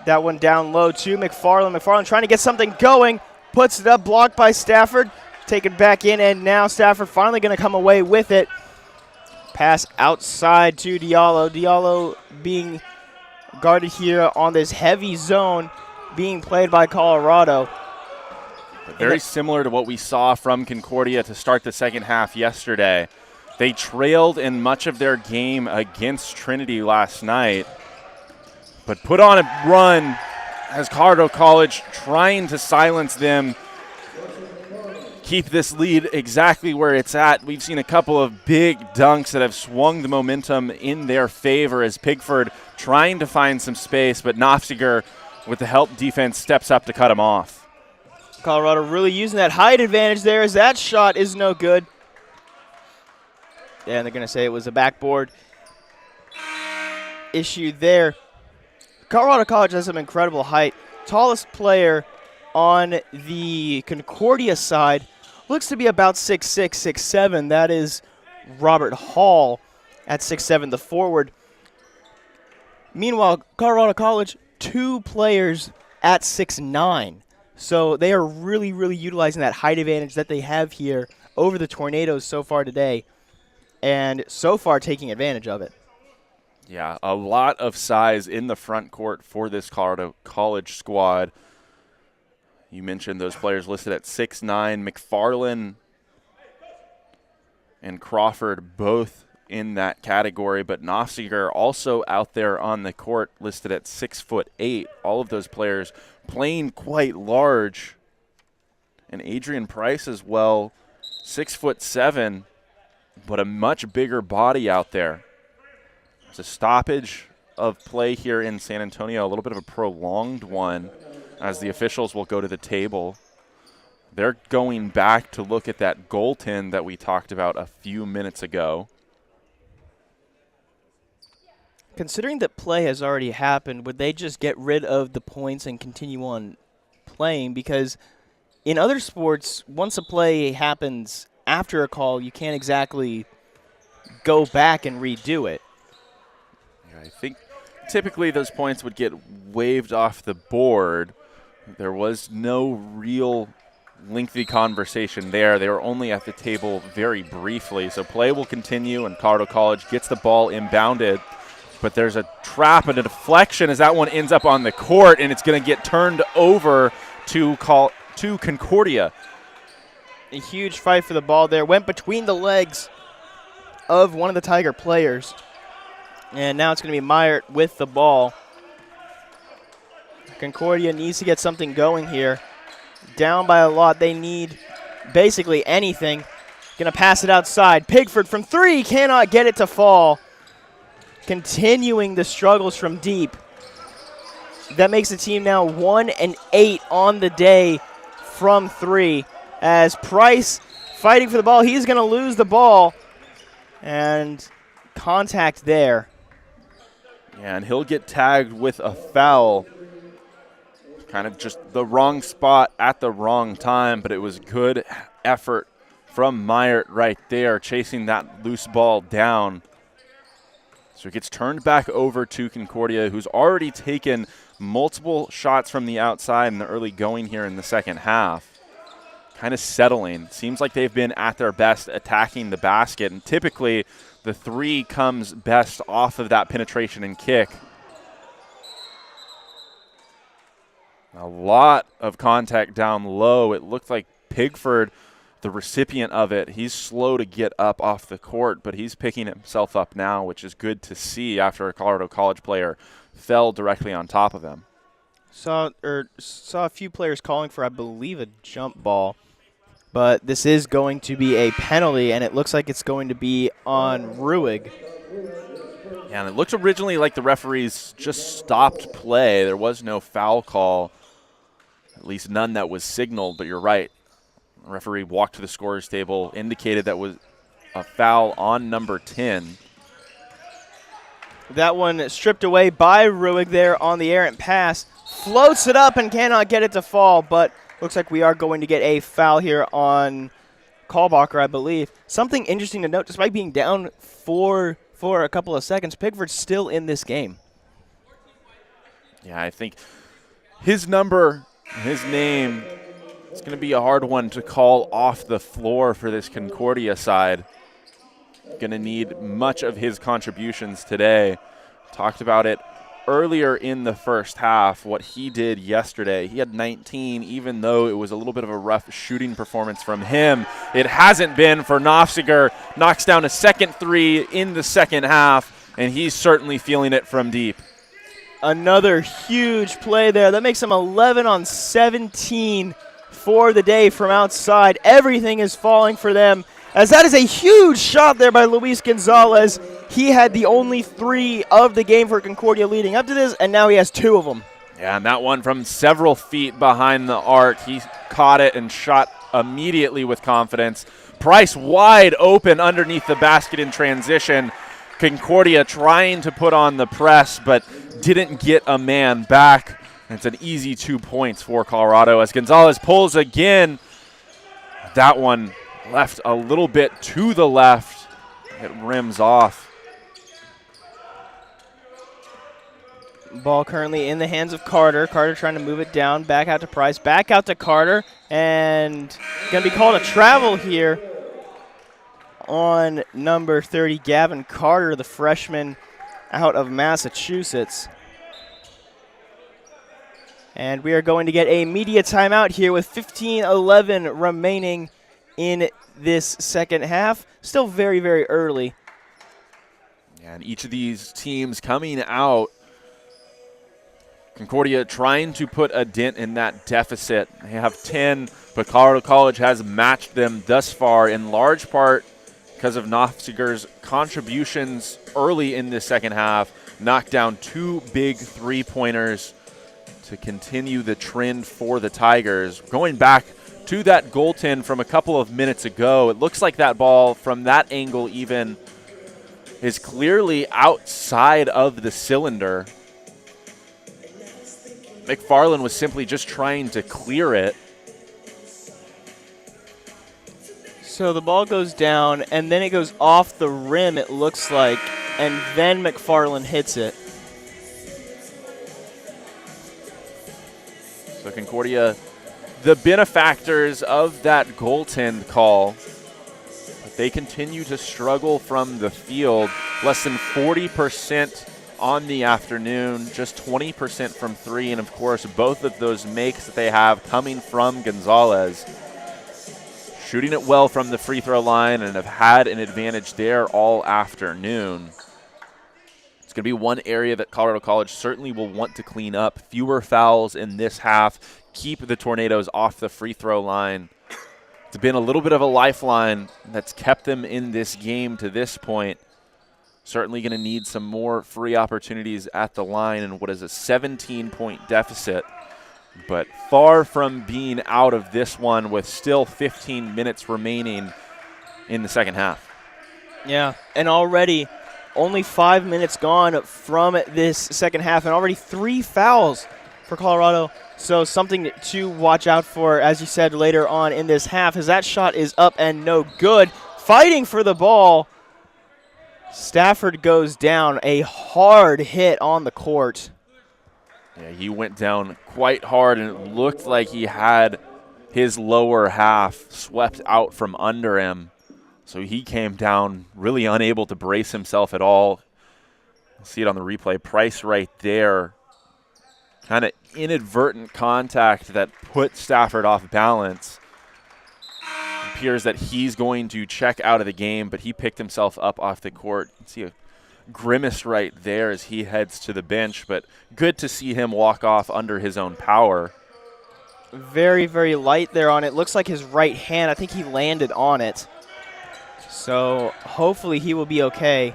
That one down low to McFarland. McFarland trying to get something going, puts it up, blocked by Stafford. Taken back in, and now Stafford finally going to come away with it. Pass outside to Diallo. Diallo being guarded here on this heavy zone being played by Colorado. Very similar to what we saw from Concordia to start the second half yesterday. They trailed in much of their game against Trinity last night, but put on a run as Colorado College trying to silence them, keep this lead exactly where it's at. We've seen a couple of big dunks that have swung the momentum in their favor as Pigford trying to find some space, but Nofsiger, with the help defense, steps up to cut him off. Colorado really using that height advantage there as that shot is no good. Yeah, and they're going to say it was a backboard issue there. Colorado College has some incredible height. Tallest player on the Concordia side looks to be about 6'6", 6'7". That is Robert Hall at 6'7", the forward. Meanwhile, Colorado College, 2 players at 6'9". So they are really, really utilizing that height advantage that they have here over the Tornadoes so far today, and so far taking advantage of it. Yeah, a lot of size in the front court for this Colorado College squad. You mentioned those players listed at 6'9". McFarland and Crawford both in that category, but Nofziger also out there on the court listed at 6'8". All of those players playing quite large. And Adrian Price as well, 6'7", but a much bigger body out there. There's a stoppage of play here in San Antonio, a little bit of a prolonged one, as the officials will go to the table. They're going back to look at that goaltend that we talked about a few minutes ago. Considering that play has already happened, would they just get rid of the points and continue on playing? Because in other sports, once a play happens after a call, you can't exactly go back and redo it. Yeah, I think typically those points would get waved off the board. There was no real lengthy conversation there. They were only at the table very briefly. So play will continue, and Colorado College gets the ball inbounded. But there's a trap and a deflection as that one ends up on the court, and it's going to get turned over to Concordia. A huge fight for the ball there. Went between the legs of one of the Tiger players. And now it's going to be Meyert with the ball. Concordia needs to get something going here. Down by a lot. They need basically anything. Going to pass it outside. Pigford from three. Cannot get it to fall. Continuing the struggles from deep. That makes the team now 1-8 on the day from three. As Price fighting for the ball, he's going to lose the ball. And contact there. Yeah, and he'll get tagged with a foul. Kind of just the wrong spot at the wrong time, but it was good effort from Meyert right there, chasing that loose ball down. So it gets turned back over to Concordia, who's already taken multiple shots from the outside in the early going here in the second half. Kind of settling. Seems like they've been at their best attacking the basket, and typically the three comes best off of that penetration and kick. A lot of contact down low. It looked like Pigford, the recipient of it, he's slow to get up off the court, but he's picking himself up now, which is good to see after a Colorado College player fell directly on top of him. Saw a few players calling for, I believe, a jump ball, but this is going to be a penalty, and it looks like it's going to be on Ruig. Yeah, and it looked originally like the referees just stopped play. There was no foul call, at least none that was signaled, but you're right. The referee walked to the scorer's table, indicated that was a foul on number 10. That one stripped away by Ruig there on the errant pass. Floats it up and cannot get it to fall, but looks like we are going to get a foul here on Kalbacher, I believe. Something interesting to note, despite being down for a couple of seconds, Pigford's still in this game. Yeah, I think his number, his name, it's going to be a hard one to call off the floor for this Concordia side. Going to need much of his contributions today. Talked about it earlier in the first half, what he did yesterday. He had 19, even though it was a little bit of a rough shooting performance from him. It hasn't been for Nofziger. Knocks down a second three in the second half, and he's certainly feeling it from deep. Another huge play there. That makes him 11 on 17 for the day from outside. Everything is falling for them, as that is a huge shot there by Luis Gonzalez. He had the only three of the game for Concordia leading up to this, and now he has two of them. Yeah, and that one from several feet behind the arc. He caught it and shot immediately with confidence. Price wide open underneath the basket in transition. Concordia trying to put on the press, but didn't get a man back. It's an easy 2 points for Colorado as Gonzalez pulls again. That one left a little bit to the left. It rims off. Ball currently in the hands of Carter. Carter trying to move it down, back out to Price, back out to Carter, and going to be called a travel here on number 30, Gavin Carter, the freshman out of Massachusetts. And we are going to get a media timeout here with 15:11 remaining in this second half. Still very, very early. And each of these teams coming out, Concordia trying to put a dent in that deficit. They have 10, but Colorado College has matched them thus far in large part because of Nofziger's contributions early in the second half. Knocked down 2 big three-pointers to continue the trend for the Tigers. Going back to that goaltend from a couple of minutes ago, it looks like that ball from that angle even is clearly outside of the cylinder. McFarland was simply just trying to clear it. So the ball goes down, and then it goes off the rim, it looks like, and then McFarland hits it. So Concordia, the benefactors of that goaltend call, but they continue to struggle from the field. Less than 40% on the afternoon, just 20% from three, and of course both of those makes that they have coming from Gonzalez. Shooting it well from the free throw line and have had an advantage there all afternoon. It's going to be one area that Colorado College certainly will want to clean up. Fewer fouls in this half. Keep the Tornadoes off the free throw line. It's been a little bit of a lifeline that's kept them in this game to this point. Certainly going to need some more free opportunities at the line in what is a 17-point deficit. But far from being out of this one with still 15 minutes remaining in the second half. Yeah, and already only 5 minutes gone from this second half, and already 3 fouls for Colorado. So something to watch out for, as you said, later on in this half, as that shot is up and no good. Fighting for the ball. Stafford goes down. A hard hit on the court. Yeah, he went down quite hard, and it looked like he had his lower half swept out from under him. So he came down really unable to brace himself at all. See it on the replay. Price right there. Kind of inadvertent contact that put Stafford off balance. It appears that he's going to check out of the game, but he picked himself up off the court. You can see a grimace right there as he heads to the bench, but good to see him walk off under his own power. Very, very light there on it. Looks like his right hand. I think he landed on it. So hopefully he will be okay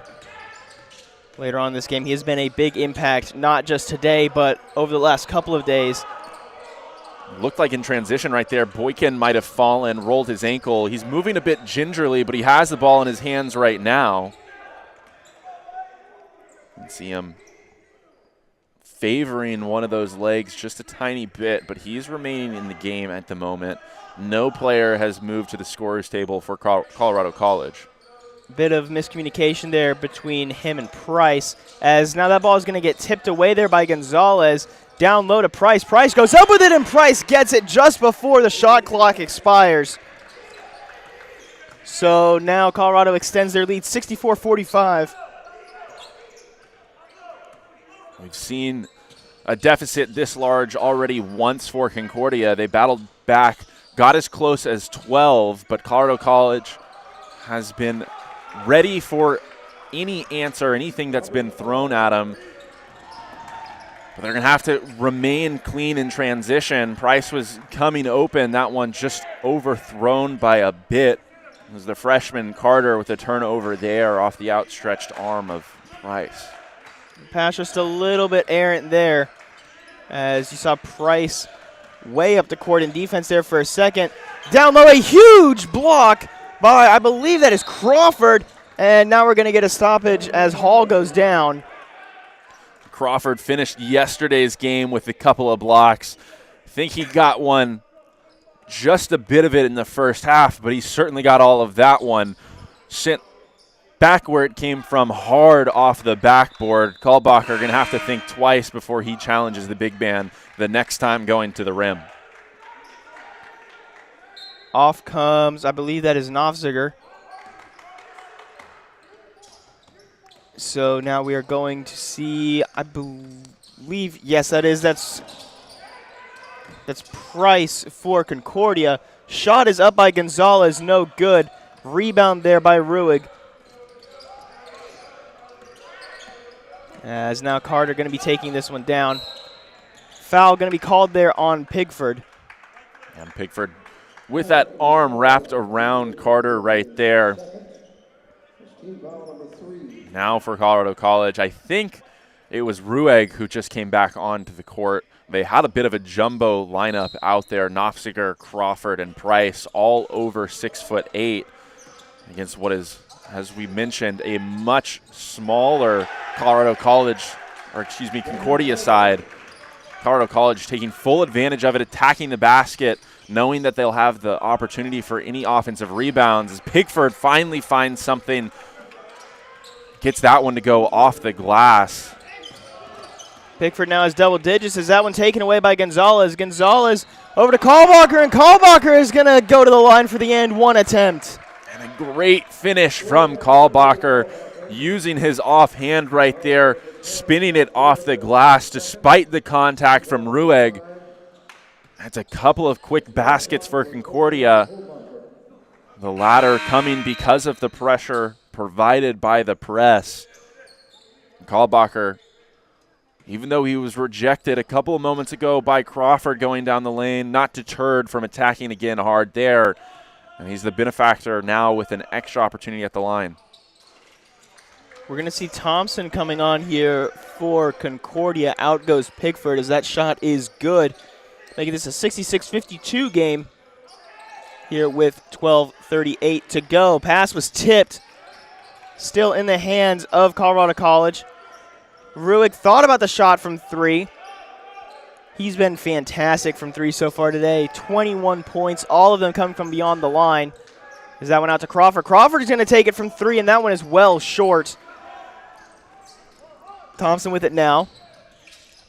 later on in this game. He has been a big impact, not just today, but over the last couple of days. Looked like in transition right there, Boykin might have fallen, rolled his ankle. He's moving a bit gingerly, but he has the ball in his hands right now. You can see him favoring one of those legs just a tiny bit, but he's remaining in the game at the moment. No player has moved to the scorer's table for Colorado College. Bit of miscommunication there between him and Price, as now that ball is going to get tipped away there by Gonzalez. Down low to Price. Price goes up with it, and Price gets it just before the shot clock expires. So now Colorado extends their lead 64-45. We've seen a deficit this large already once for Concordia. They battled back, got as close as 12, but Colorado College has been ready for any answer, anything that's been thrown at them. But they're going to have to remain clean in transition. Price was coming open. That one just overthrown by a bit. It was the freshman Carter with a turnover there off the outstretched arm of Price. Pass just a little bit errant there, as you saw Price way up the court in defense there for a second. Down low, a huge block by, I believe that is Crawford. And now we're going to get a stoppage as Hall goes down. Crawford finished yesterday's game with a couple of blocks. I think he got one, just a bit of it in the first half, but he certainly got all of that one. Sent back where it came from, hard off the backboard. Kalbacher going to have to think twice before he challenges the big man the next time going to the rim. Off comes, I believe that is Nofziger. So now we are going to see, I believe, yes, that's Price for Concordia. Shot is up by Gonzalez, no good. Rebound there by Ruig. As now Carter going to be taking this one down. Foul going to be called there on Pigford. And Pigford with that arm wrapped around Carter right there. Now for Colorado College, I think it was Rueg who just came back onto the court. They had a bit of a jumbo lineup out there. Knopfziger, Crawford, and Price all over 6'8" against what is, as we mentioned, a much smaller Concordia side. Colorado College taking full advantage of it, attacking the basket, knowing that they'll have the opportunity for any offensive rebounds. As Pigford finally finds something, gets that one to go off the glass. Pickford now has double digits. Is that one taken away by Gonzalez? Gonzalez over to Kalbacher, and Kalbacher is going to go to the line for the end one attempt. And a great finish from Kalbacher, using his offhand right there, spinning it off the glass despite the contact from Rueg. That's a couple of quick baskets for Concordia. The latter coming because of the pressure provided by the press. Kalbacher, even though he was rejected a couple of moments ago by Crawford going down the lane, not deterred from attacking again hard there. And he's the benefactor now with an extra opportunity at the line. We're going to see Thompson coming on here for Concordia. Out goes Pigford as that shot is good. Making this a 66-52 game here with 12:38 to go. Pass was tipped. Still in the hands of Colorado College. Ruig thought about the shot from three. He's been fantastic from three so far today. 21 points, all of them coming from beyond the line. Is that one out to Crawford? Crawford is going to take it from three, and that one is well short. Thompson with it now.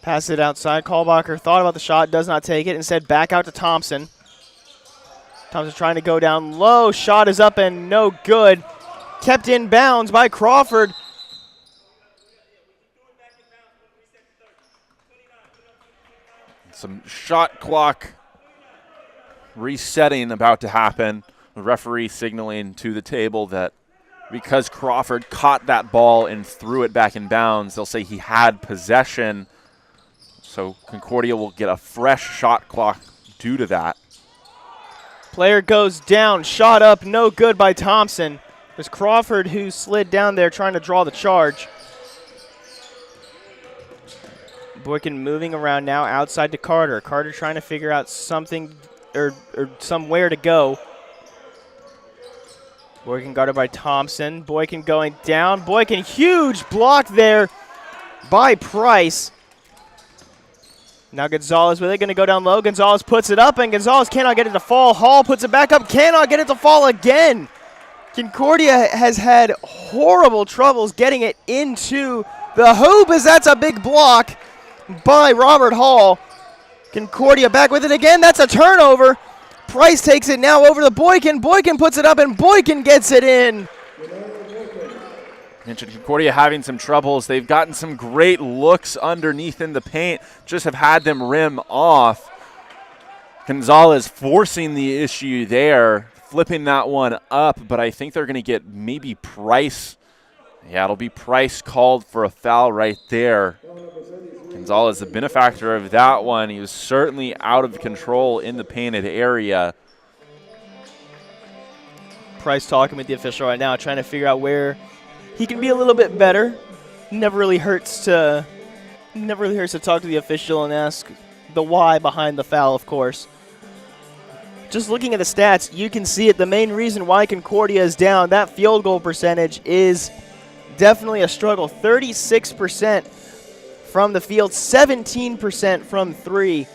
Pass it outside. Kalbacher thought about the shot, does not take it. Instead, back out to Thompson. Thompson trying to go down low. Shot is up and no good. Kept in bounds by Crawford. Some shot clock resetting about to happen. The referee signaling to the table that because Crawford caught that ball and threw it back in bounds, they'll say he had possession. So Concordia will get a fresh shot clock due to that. Player goes down, shot up, no good by Thompson. It was Crawford who slid down there trying to draw the charge. Boykin moving around now outside to Carter. Carter trying to figure out something or somewhere to go. Boykin guarded by Thompson. Boykin going down. Boykin, huge block there by Price. Now Gonzalez with it, going to go down low. Gonzalez puts it up, and Gonzalez cannot get it to fall. Hall puts it back up, cannot get it to fall again. Concordia has had horrible troubles getting it into the hoop, as that's a big block by Robert Hall. Concordia back with it again. That's a turnover. Price takes it now over to Boykin. Boykin puts it up, and Boykin gets it in. Mentioned Concordia having some troubles. They've gotten some great looks underneath in the paint, just have had them rim off. Gonzalez forcing the issue there, flipping that one up, but I think they're going to get maybe Price. Yeah, it'll be Price called for a foul right there. Gonzalez, the benefactor of that one. He was certainly out of control in the painted area. Price talking with the official right now, trying to figure out where he can be a little bit better. Never really hurts to talk to the official and ask the why behind the foul, of course. Just looking at the stats, you can see it. The main reason why Concordia is down, that field goal percentage is definitely a struggle. 36% from the field, 17% from three.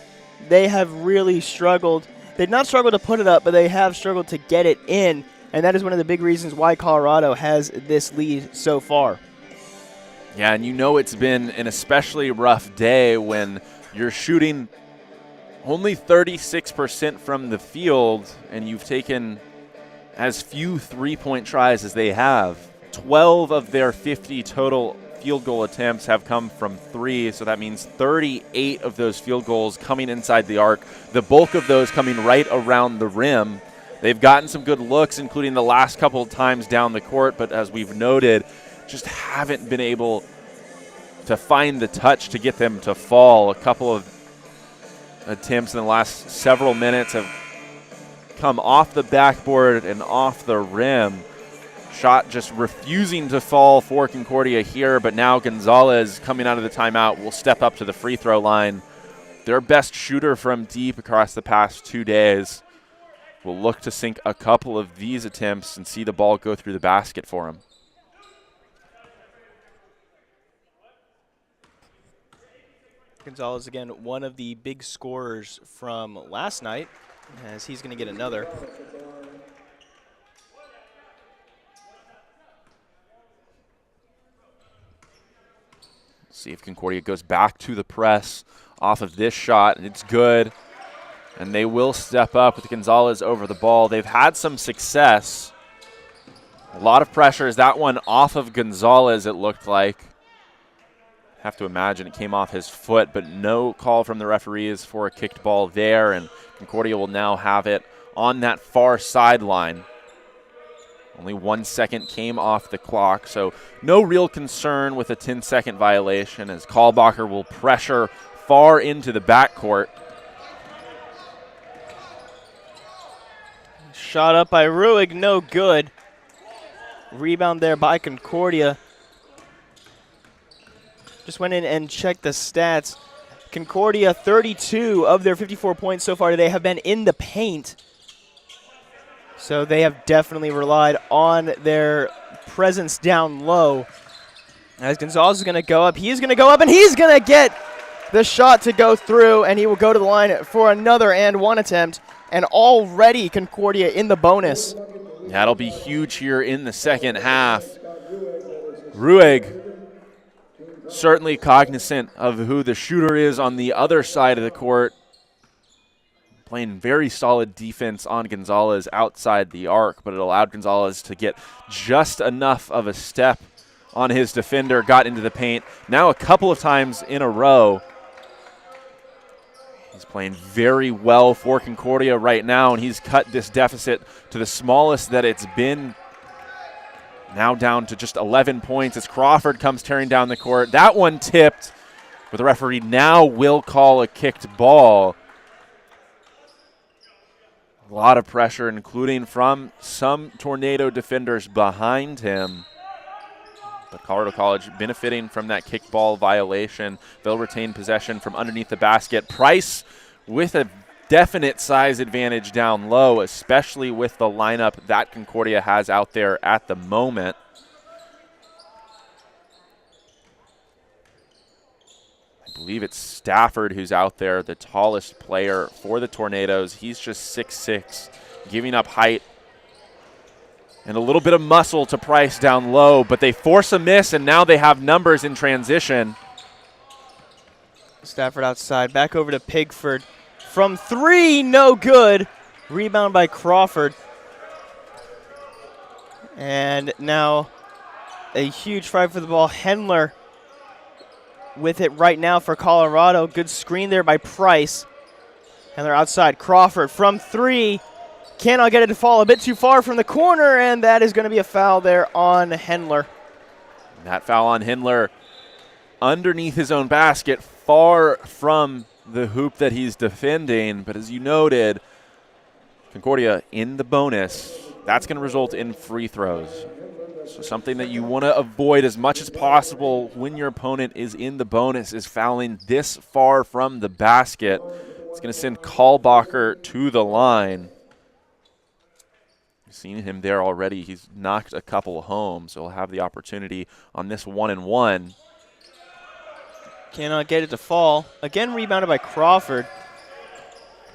They have really struggled. They've not struggled to put it up, but they have struggled to get it in. And that is one of the big reasons why Colorado has this lead so far. Yeah, and you know it's been an especially rough day when you're shooting only 36% from the field and you've taken as few three-point tries as they have. 12 of their 50 total field goal attempts have come from 3, so that means 38 of those field goals coming inside the arc, the bulk of those coming right around the rim. They've gotten some good looks, including the last couple of times down the court, but as we've noted, just haven't been able to find the touch to get them to fall. A couple of attempts in the last several minutes have come off the backboard and off the rim. Shot just refusing to fall for Concordia here, but now Gonzalez, coming out of the timeout, will step up to the free throw line. Their best shooter from deep across the past 2 days will look to sink a couple of these attempts and see the ball go through the basket for him. Gonzalez, again, one of the big scorers from last night, as he's going to get another. See if Concordia goes back to the press off of this shot, and it's good. And they will step up with Gonzalez over the ball. They've had some success. A lot of pressure. Is that one off of Gonzalez, it looked like. Have to imagine it came off his foot, but no call from the referees for a kicked ball there, and Concordia will now have it on that far sideline. Only 1 second came off the clock, so no real concern with a 10-second violation as Kahlbacher will pressure far into the backcourt. Shot up by Ruig, no good. Rebound there by Concordia. Just went in and checked the stats. Concordia, 32 of their 54 points so far today have been in the paint. So they have definitely relied on their presence down low. As Gonzalez is going to go up, he is going to go up, and he's going to get the shot to go through, and he will go to the line for another and one attempt. And already Concordia in the bonus. That'll be huge here in the second half. Ruig certainly cognizant of who the shooter is on the other side of the court. Playing very solid defense on Gonzalez outside the arc, but it allowed Gonzalez to get just enough of a step on his defender, got into the paint. Now a couple of times in a row. He's playing very well for Concordia right now, and he's cut this deficit to the smallest that it's been. Now down to just 11 points as Crawford comes tearing down the court. That one tipped, but the referee now will call a kicked ball. A lot of pressure, including from some Tornado defenders behind him. But Colorado College benefiting from that kickball violation. They'll retain possession from underneath the basket. Price with a definite size advantage down low, especially with the lineup that Concordia has out there at the moment. I believe it's Stafford who's out there, the tallest player for the Tornadoes. He's just 6'6", giving up height and a little bit of muscle to Price down low, but they force a miss, and now they have numbers in transition. Stafford outside, back over to Pigford. From 3, no good. Rebound by Crawford. And now a huge fight for the ball. Hendler with it right now for Colorado. Good screen there by Price. Hendler outside. Crawford from 3. Cannot get it to fall a bit too far from the corner, and that is going to be a foul there on Hendler. That foul on Hendler underneath his own basket, far from the hoop that he's defending. But as you noted, Concordia in the bonus. That's going to result in free throws. So something that you want to avoid as much as possible when your opponent is in the bonus is fouling this far from the basket. It's going to send Kahlbacher to the line. You've seen him there already. He's knocked a couple home, so he'll have the opportunity on this 1-and-1. Cannot get it to fall. Again, rebounded by Crawford.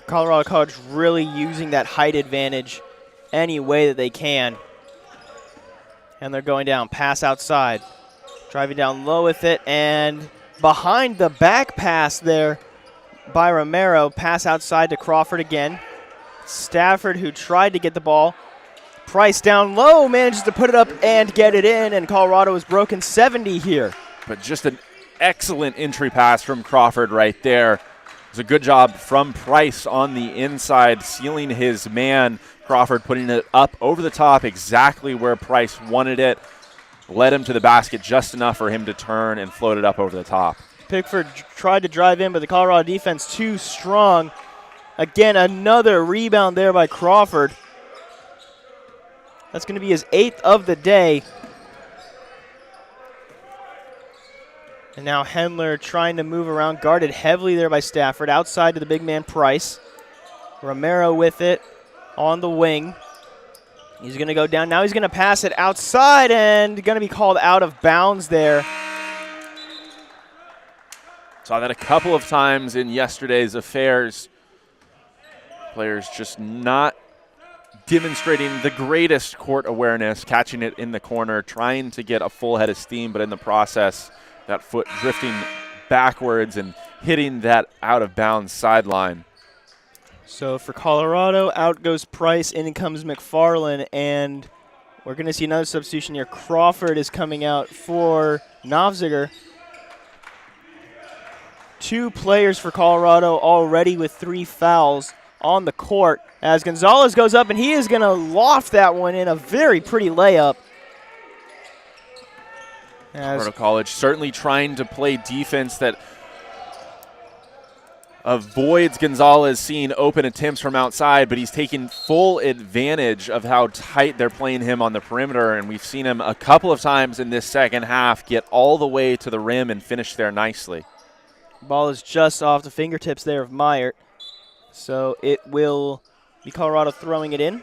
Colorado College really using that height advantage any way that they can. And they're going down. Pass outside. Driving down low with it. And behind the back pass there by Romero. Pass outside to Crawford again. Stafford, who tried to get the ball, Price down low, manages to put it up and get it in, and Colorado has broken 70 here. But just an excellent entry pass from Crawford right there. It was a good job from Price on the inside, sealing his man. Crawford putting it up over the top exactly where Price wanted it. Led him to the basket just enough for him to turn and float it up over the top. Pickford tried to drive in, but the Colorado defense too strong. Again, another rebound there by Crawford. That's going to be his 8th of the day. And now Hendler trying to move around, guarded heavily there by Stafford, outside to the big man Price. Romero with it on the wing. He's going to go down. Now he's going to pass it outside and going to be called out of bounds there. Saw that a couple of times in yesterday's affairs. Players just not demonstrating the greatest court awareness, catching it in the corner, trying to get a full head of steam, but in the process, that foot drifting backwards and hitting that out-of-bounds sideline. So for Colorado, out goes Price, in comes McFarland, and we're going to see another substitution here. Crawford is coming out for Novziger. 2 players for Colorado already with 3 fouls on the court as Gonzalez goes up, and he is going to loft that one in, a very pretty layup. Colorado College certainly trying to play defense that avoids Gonzalez seeing open attempts from outside, but he's taking full advantage of how tight they're playing him on the perimeter, and we've seen him a couple of times in this second half get all the way to the rim and finish there nicely. Ball is just off the fingertips there of Meyert, so it will be Colorado throwing it in.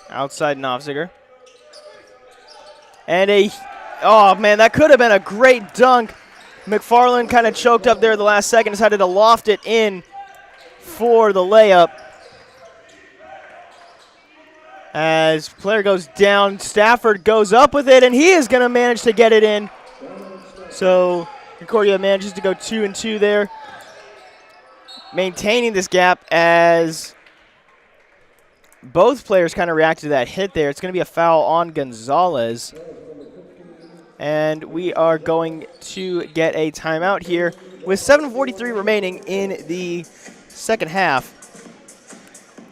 Outside Novziger. And oh man, that could have been a great dunk. McFarland kind of choked up there at the last second, decided to loft it in for the layup. As player goes down, Stafford goes up with it, and he is going to manage to get it in. So Concordia manages to go 2 and 2 there, maintaining this gap as both players kind of reacted to that hit there. It's going to be a foul on Gonzalez. And we are going to get a timeout here with 7:43 remaining in the second half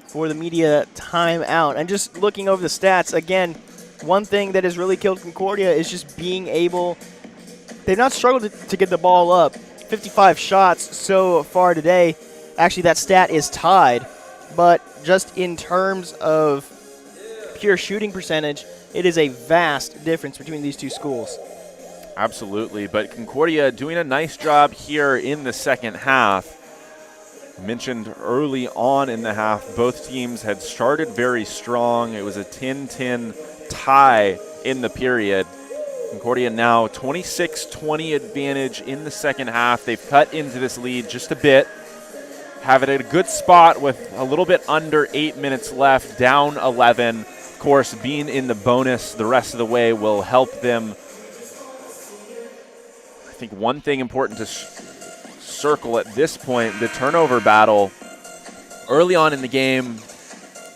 for the media timeout. And just looking over the stats, again, one thing that has really killed Concordia is just being able – they've not struggled to get the ball up. 55 shots so far today. Actually, that stat is tied. But just in terms of pure shooting percentage, it is a vast difference between these two schools. Absolutely, but Concordia doing a nice job here in the second half. Mentioned early on in the half, both teams had started very strong. It was a 10-10 tie in the period. Concordia now 26-20 advantage in the second half. They've cut into this lead just a bit. Have it at a good spot with a little bit under 8 minutes left, down 11. Of course, being in the bonus the rest of the way will help them. I think one thing important to circle at this point, the turnover battle. Early on in the game,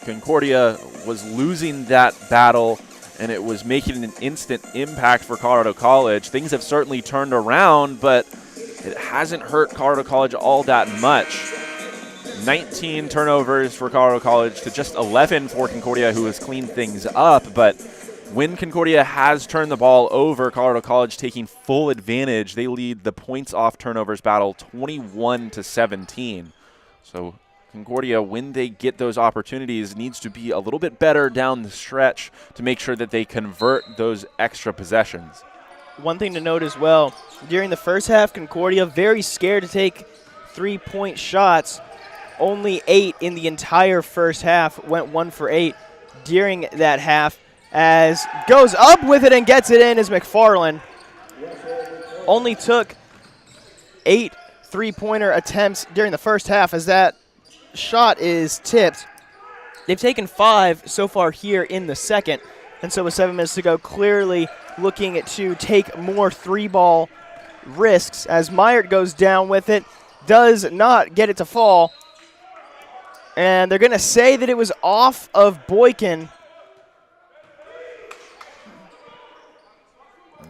Concordia was losing that battle, and it was making an instant impact for Colorado College. Things have certainly turned around, but it hasn't hurt Colorado College all that much. 19 turnovers for Colorado College to just 11 for Concordia, who has cleaned things up. But when Concordia has turned the ball over, Colorado College taking full advantage. They lead the points off turnovers battle 21-17. So Concordia, when they get those opportunities, needs to be a little bit better down the stretch to make sure that they convert those extra possessions. One thing to note as well, during the first half, Concordia very scared to take three-point shots. Only 8 in the entire first half, went 1 for 8 during that half, as goes up with it and gets it in as McFarland. Only took 8 three-pointer attempts during the first half, as that shot is tipped. They've taken 5 so far here in the second, and so with 7 minutes to go, clearly looking to take more three-ball risks as Meyert goes down with it, does not get it to fall. And they're going to say that it was off of Boykin,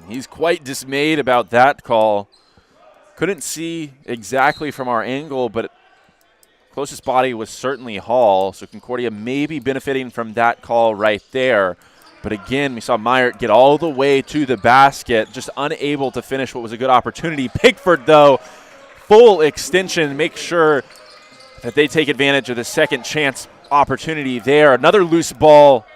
He's quite dismayed about that call. Couldn't see exactly from our angle, but closest body was certainly Hall, so Concordia may be benefiting from that call right there. But again, we saw Meyer get all the way to the basket, just unable to finish what was a good opportunity. Pickford, though, full extension, make sure that they take advantage of the second chance opportunity there. Another loose ball.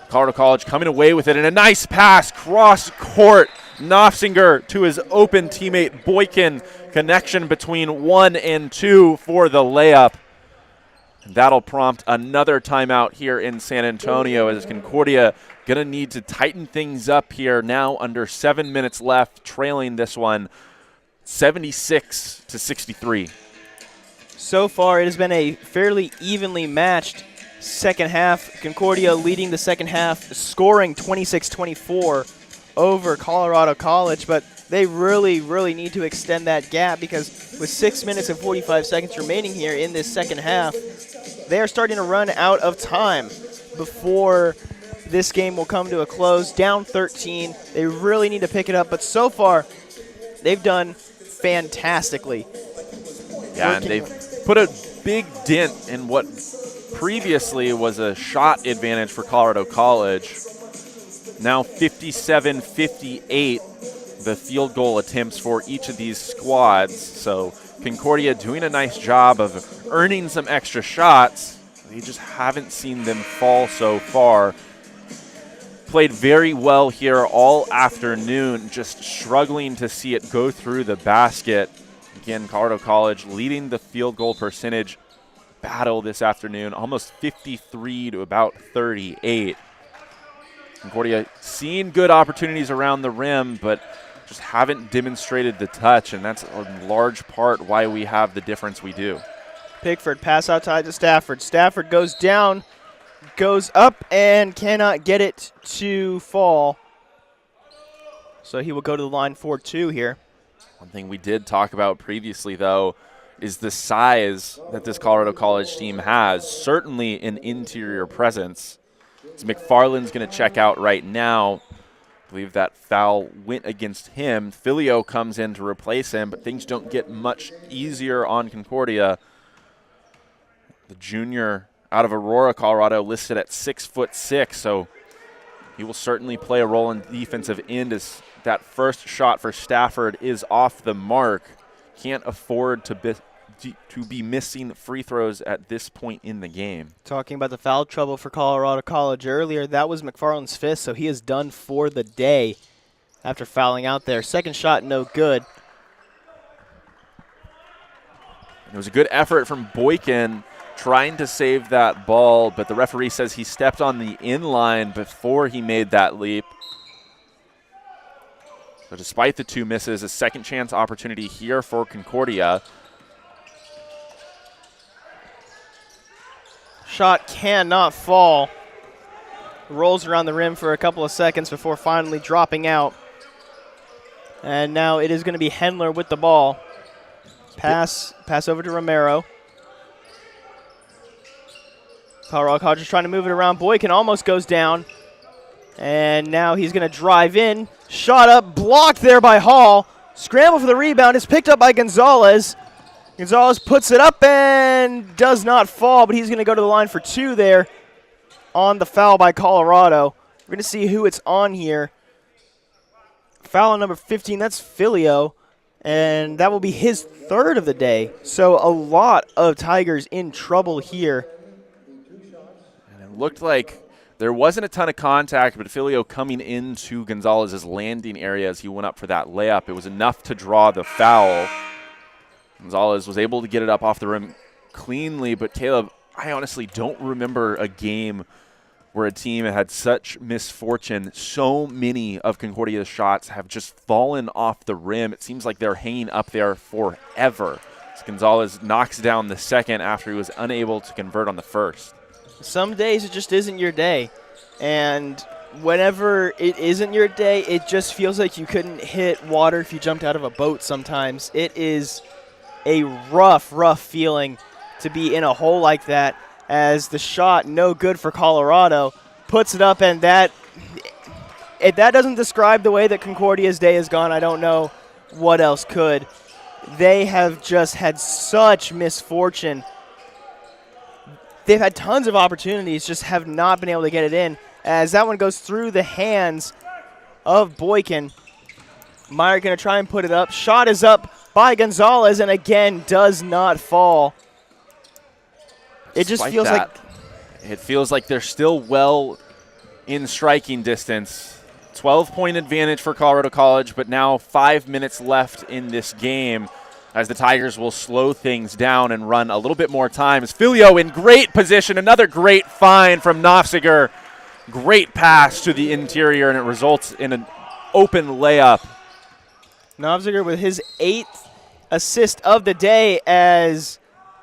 Colorado College coming away with it, and a nice pass cross court. Nofsinger to his open teammate Boykin. Connection between 1 and 2 for the layup. And that'll prompt another timeout here in San Antonio, as Concordia going to need to tighten things up here now under 7 minutes left, trailing this one 76-63. So far, it has been a fairly evenly matched second half. Concordia leading the second half, scoring 26-24 over Colorado College, but they really, really need to extend that gap, because with 6 minutes and 45 seconds remaining here in this second half, they are starting to run out of time before this game will come to a close. Down 13, they really need to pick it up, but so far, they've done fantastically. Yeah, and they've put a big dent in what previously was a shot advantage for Colorado College. Now 57-58, the field goal attempts for each of these squads. So Concordia doing a nice job of earning some extra shots. They just haven't seen them fall so far. Played very well here all afternoon, just struggling to see it go through the basket. Again, Colorado College leading the field goal percentage battle this afternoon, almost 53 to about 38. Concordia seeing good opportunities around the rim, but just haven't demonstrated the touch, and that's a large part why we have the difference we do. Pickford pass outside to Stafford. Stafford goes down, goes up, and cannot get it to fall. So he will go to the line for 2 here. One thing we did talk about previously, though, is the size that this Colorado College team has, certainly an interior presence. So McFarland's going to check out right now. I believe that foul went against him. Filio comes in to replace him, but things don't get much easier on Concordia. The junior out of Aurora, Colorado, listed at 6'6", so he will certainly play a role in defensive end, as that first shot for Stafford is off the mark. Can't afford to be missing free throws at this point in the game. Talking about the foul trouble for Colorado College earlier, that was McFarland's fifth, so he is done for the day after fouling out there. Second shot, no good. It was a good effort from Boykin trying to save that ball, but the referee says he stepped on the inline before he made that leap. So despite the 2 misses, a second chance opportunity here for Concordia. Shot cannot fall. Rolls around the rim for a couple of seconds before finally dropping out. And now it is going to be Hendler with the ball. Pass over to Romero. Colorado College is trying to move it around. Boykin almost goes down. And now he's going to drive in. Shot up, blocked there by Hall. Scramble for the rebound. It's picked up by Gonzalez. Gonzalez puts it up and does not fall, but he's going to go to the line for 2 there on the foul by Colorado. We're going to see who it's on here. Foul on number 15, that's Filio, and that will be his 3rd of the day. So a lot of Tigers in trouble here. And it looked like there wasn't a ton of contact, but Filio coming into Gonzalez's landing area as he went up for that layup, it was enough to draw the foul. Gonzalez was able to get it up off the rim cleanly, but Caleb, I honestly don't remember a game where a team had such misfortune. So many of Concordia's shots have just fallen off the rim. It seems like they're hanging up there forever. As Gonzalez knocks down the second after he was unable to convert on the first. Some days it just isn't your day, and whenever it isn't your day, it just feels like you couldn't hit water if you jumped out of a boat sometimes. It is a rough feeling to be in a hole like that, as the shot, no good for Colorado, puts it up, and that if that doesn't describe the way that Concordia's day has gone, I don't know what else could. They have just had such misfortune. They've had tons of opportunities, just have not been able to get it in. As that one goes through the hands of Boykin. Meyer going to try and put it up. Shot is up by Gonzalez, and again does not fall. It just feels like it feels like they're still well in striking distance. 12-point advantage for Colorado College, but now 5 minutes left in this game as the Tigers will slow things down and run a little bit more time. As Filio in great position, another great find from Nofziger. Great pass to the interior, and it results in an open layup. Nofziger with his 8th assist of the day as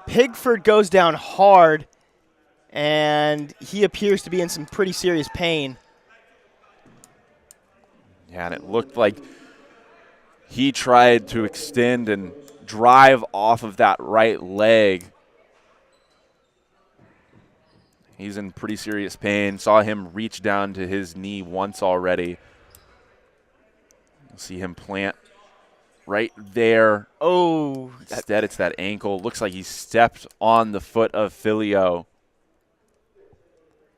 Pigford goes down hard, and he appears to be in some pretty serious pain. Yeah, and it looked like he tried to extend and drive off of that right leg. He's in pretty serious pain. Saw him reach down to his knee once already. See him plant right there. Oh. Instead, it's that ankle. Looks like he stepped on the foot of Filio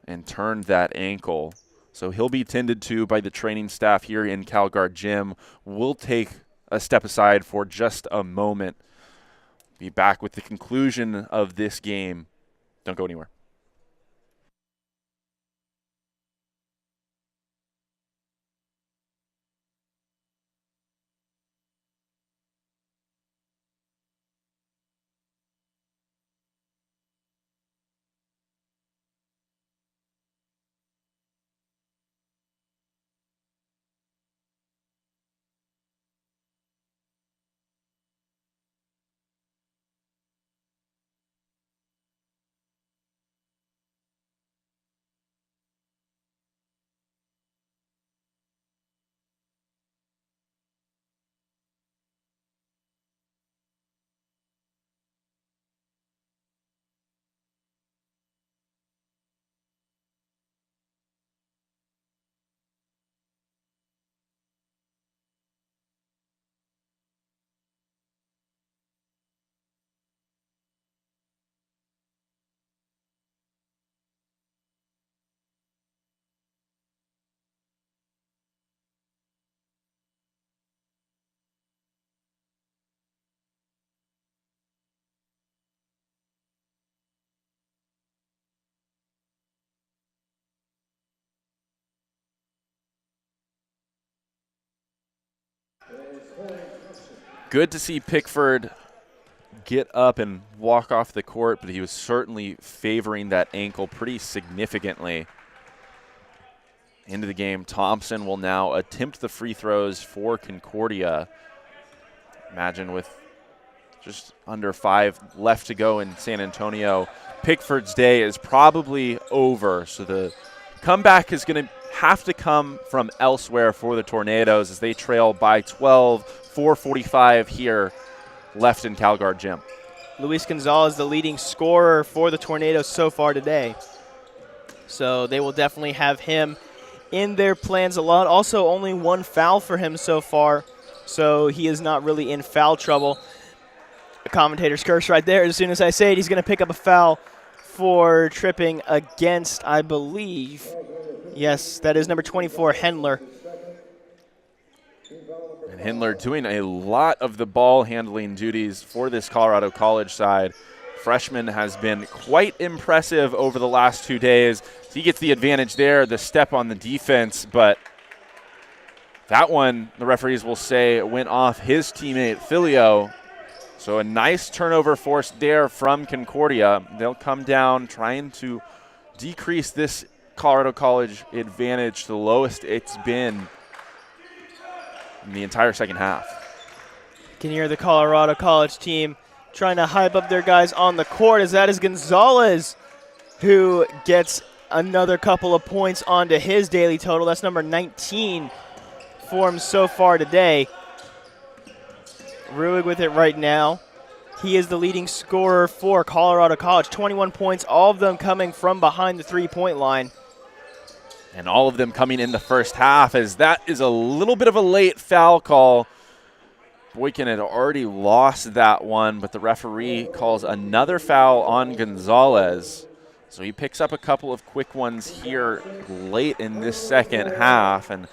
and turned that ankle. So he'll be tended to by the training staff here in CalGuard Gym. We'll take a step aside for just a moment. Be back with the conclusion of this game. Don't go anywhere. Good to see Pickford get up and walk off the court, but he was certainly favoring that ankle pretty significantly. Into the game, Thompson will now attempt the free throws for Concordia. Imagine with just under 5 left to go in San Antonio, Pickford's day is probably over. So the comeback is going to have to come from elsewhere for the Tornadoes as they trail by 12, 4:45 here left in CalGuard Gym. Luis Gonzalez, the leading scorer for the Tornadoes so far today. So they will definitely have him in their plans a lot. Also, only 1 foul for him so far, so he is not really in foul trouble. The commentator's curse right there. As soon as I say it, he's going to pick up a foul for tripping against, I believe, yes, that is number 24, Hendler. And Hendler doing a lot of the ball handling duties for this Colorado College side. Freshman has been quite impressive over the last 2 days. He gets the advantage there, the step on the defense, but that one, the referees will say, went off his teammate Filio. So a nice turnover forced there from Concordia. They'll come down trying to decrease this Colorado College advantage to the lowest it's been in the entire second half. You can hear the Colorado College team trying to hype up their guys on the court, as that is Gonzalez who gets another couple of points onto his daily total. That's number 19 for him so far today. Ruig with it right now. He is the leading scorer for Colorado College. 21 points, all of them coming from behind the three-point line. And all of them coming in the first half, as that is a little bit of a late foul call. Boykin had already lost that one, but the referee calls another foul on Gonzalez. So he picks up a couple of quick ones here late in this second half, and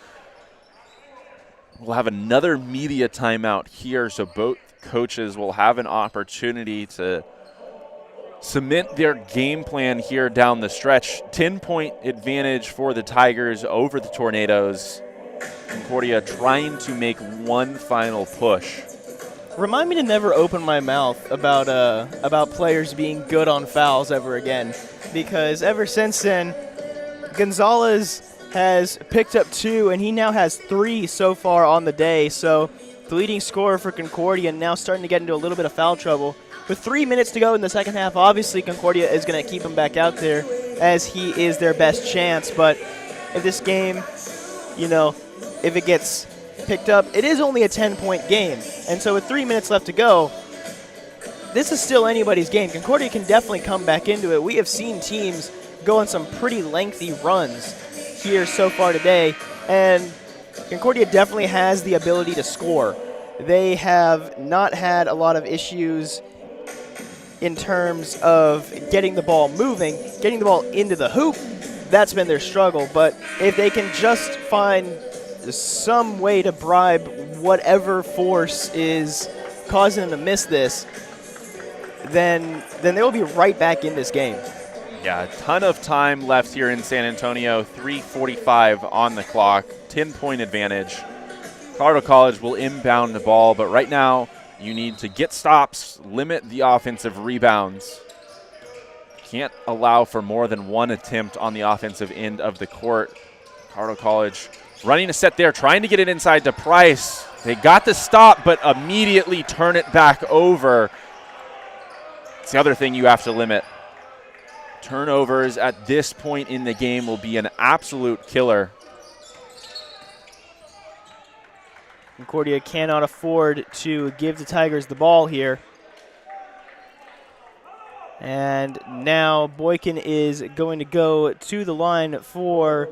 we'll have another media timeout here, so both coaches will have an opportunity to cement their game plan here down the stretch. 10-point advantage for the Tigers over the Tornadoes. Concordia trying to make one final push. Remind me to never open my mouth about players being good on fouls ever again, because ever since then, Gonzalez has picked up 2, and he now has 3 so far on the day. So the leading scorer for Concordia now starting to get into a little bit of foul trouble. With 3 minutes to go in the second half, obviously Concordia is going to keep him back out there as he is their best chance. But if this game, if it gets picked up, it is only a 10-point game. And so with 3 minutes left to go, this is still anybody's game. Concordia can definitely come back into it. We have seen teams go on some pretty lengthy runs here so far today, and Concordia definitely has the ability to score. They have not had a lot of issues in terms of getting the ball moving, getting the ball into the hoop. That's been their struggle. But if they can just find some way to bribe whatever force is causing them to miss this, then they will be right back in this game. Yeah, a ton of time left here in San Antonio. 3:45 on the clock, 10-point advantage. Colorado College will inbound the ball, but right now you need to get stops, limit the offensive rebounds. Can't allow for more than one attempt on the offensive end of the court. Colorado College running a set there, trying to get it inside to Price. They got the stop, but immediately turn it back over. It's the other thing you have to limit. Turnovers at this point in the game will be an absolute killer. Concordia cannot afford to give the Tigers the ball here. And now Boykin is going to go to the line for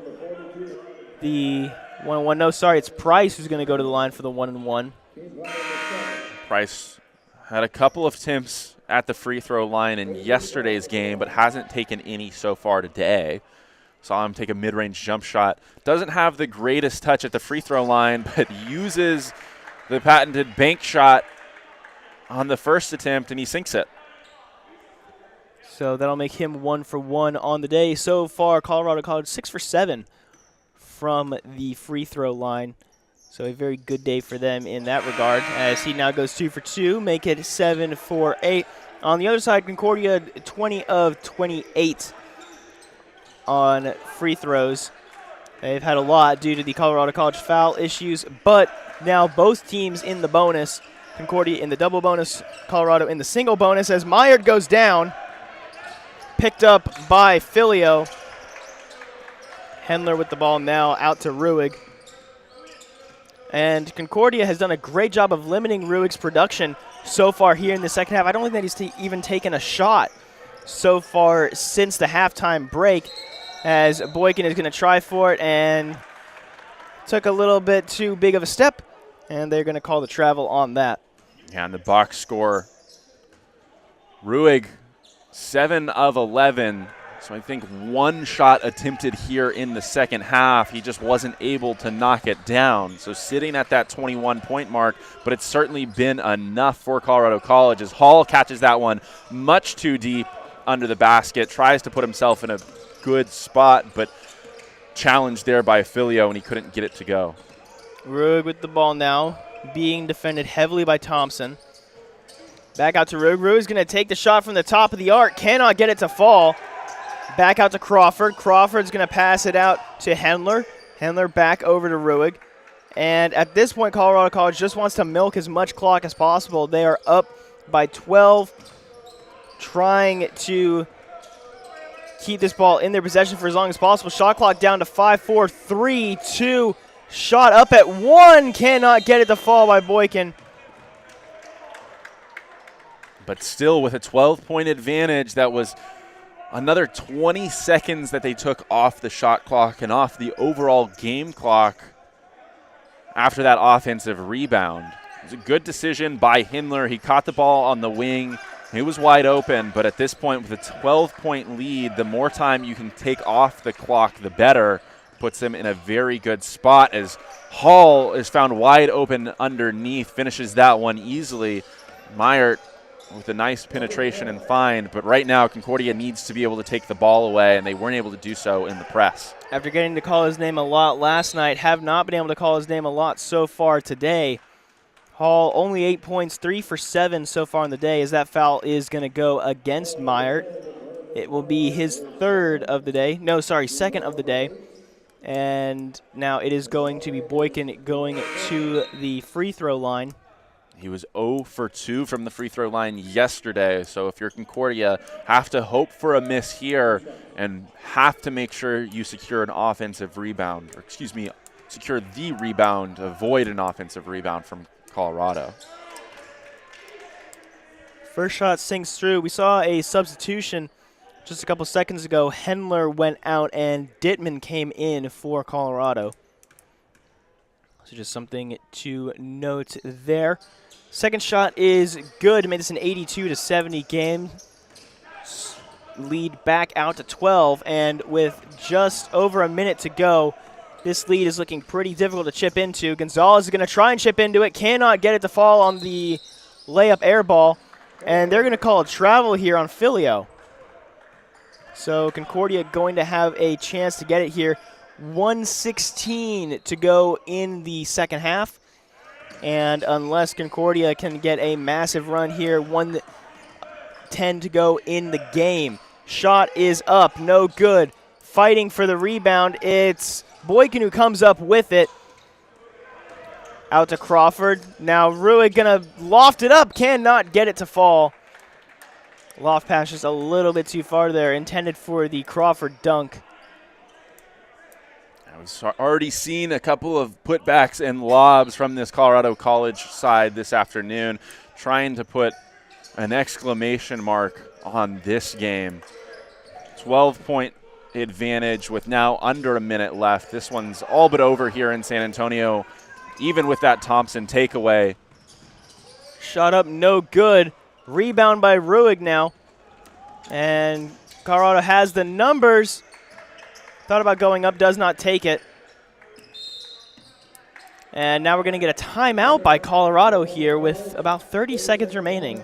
the 1-1. No, sorry, it's Price who's going to go to the line for the 1-1. Price had a couple of attempts at the free throw line in yesterday's game, but hasn't taken any so far today. Saw him take a mid-range jump shot. Doesn't have the greatest touch at the free throw line, but uses the patented bank shot on the first attempt, and he sinks it. So that'll make him 1 for 1 on the day. So far, Colorado College 6 for 7 from the free throw line. So a very good day for them in that regard, as he now goes 2 for 2, make it 7 for 8. On the other side, Concordia 20 of 28 on free throws. They've had a lot due to the Colorado College foul issues, but now both teams in the bonus. Concordia in the double bonus, Colorado in the single bonus, as Myerd goes down. Picked up by Filio. Hendler with the ball now out to Ruig. And Concordia has done a great job of limiting Ruig's production so far here in the second half. I don't think that he's even taken a shot so far since the halftime break, as Boykin is going to try for it and took a little bit too big of a step, and they're going to call the travel on that. Yeah, and the box score, Ruig 7 of 11. So I think one shot attempted here in the second half. He just wasn't able to knock it down. So sitting at that 21-point mark, but it's certainly been enough for Colorado College as Hall catches that one much too deep under the basket, tries to put himself in a good spot, but challenged there by Filio, and he couldn't get it to go. Ruig with the ball now, being defended heavily by Thompson. Back out to Ruig. Ruig's going to take the shot from the top of the arc, cannot get it to fall. Back out to Crawford. Crawford's going to pass it out to Hendler. Hendler back over to Ruig. And at this point, Colorado College just wants to milk as much clock as possible. They are up by 12, trying to keep this ball in their possession for as long as possible. Shot clock down to 5, 4, 3, 2. Shot up at 1. Cannot get it to fall by Boykin. But still with a 12-point advantage that was Another 20 seconds that they took off the shot clock and off the overall game clock after that offensive rebound. It was a good decision by Hindler. He caught the ball on the wing. He was wide open, but at this point with a 12-point lead, the more time you can take off the clock, the better. Puts them in a very good spot as Hall is found wide open underneath, finishes that one easily. Meyert with a nice penetration and find, but right now Concordia needs to be able to take the ball away, and they weren't able to do so in the press. After getting to call his name a lot last night, have not been able to call his name a lot so far today. Hall only 8 points, 3 for 7 so far in the day, as that foul is going to go against Meyert. It will be his second of the day. And now it is going to be Boykin going to the free throw line. He was 0 for 2 from the free throw line yesterday, so if you're Concordia, have to hope for a miss here and have to make sure you secure an offensive rebound, or secure the rebound, avoid an offensive rebound from Colorado. First shot sinks through. We saw a substitution just a couple seconds ago. Hendler went out and Dittman came in for Colorado. So just something to note there. Second shot is good. Made this an 82-70 game. Lead back out to 12, and with just over a minute to go, this lead is looking pretty difficult to chip into. Gonzalez is going to try and chip into it. Cannot get it to fall on the layup air ball, and they're going to call a travel here on Filio. So Concordia going to have a chance to get it here. 1:16 to go in the second half. And unless Concordia can get a massive run here, 1:10 to go in the game. Shot is up, no good. Fighting for the rebound, it's Boykin who comes up with it. Out to Crawford. Now Ruig gonna loft it up, cannot get it to fall. Loft pass just a little bit too far there, intended for the Crawford dunk. I've already seen a couple of putbacks and lobs from this Colorado College side this afternoon, trying to put an exclamation mark on this game. 12-point advantage with now under a minute left. This one's all but over here in San Antonio, even with that Thompson takeaway. Shot up, no good. Rebound by Ruig now. And Colorado has the numbers. Thought about going up, does not take it. And now we're going to get a timeout by Colorado here with about 30 seconds remaining.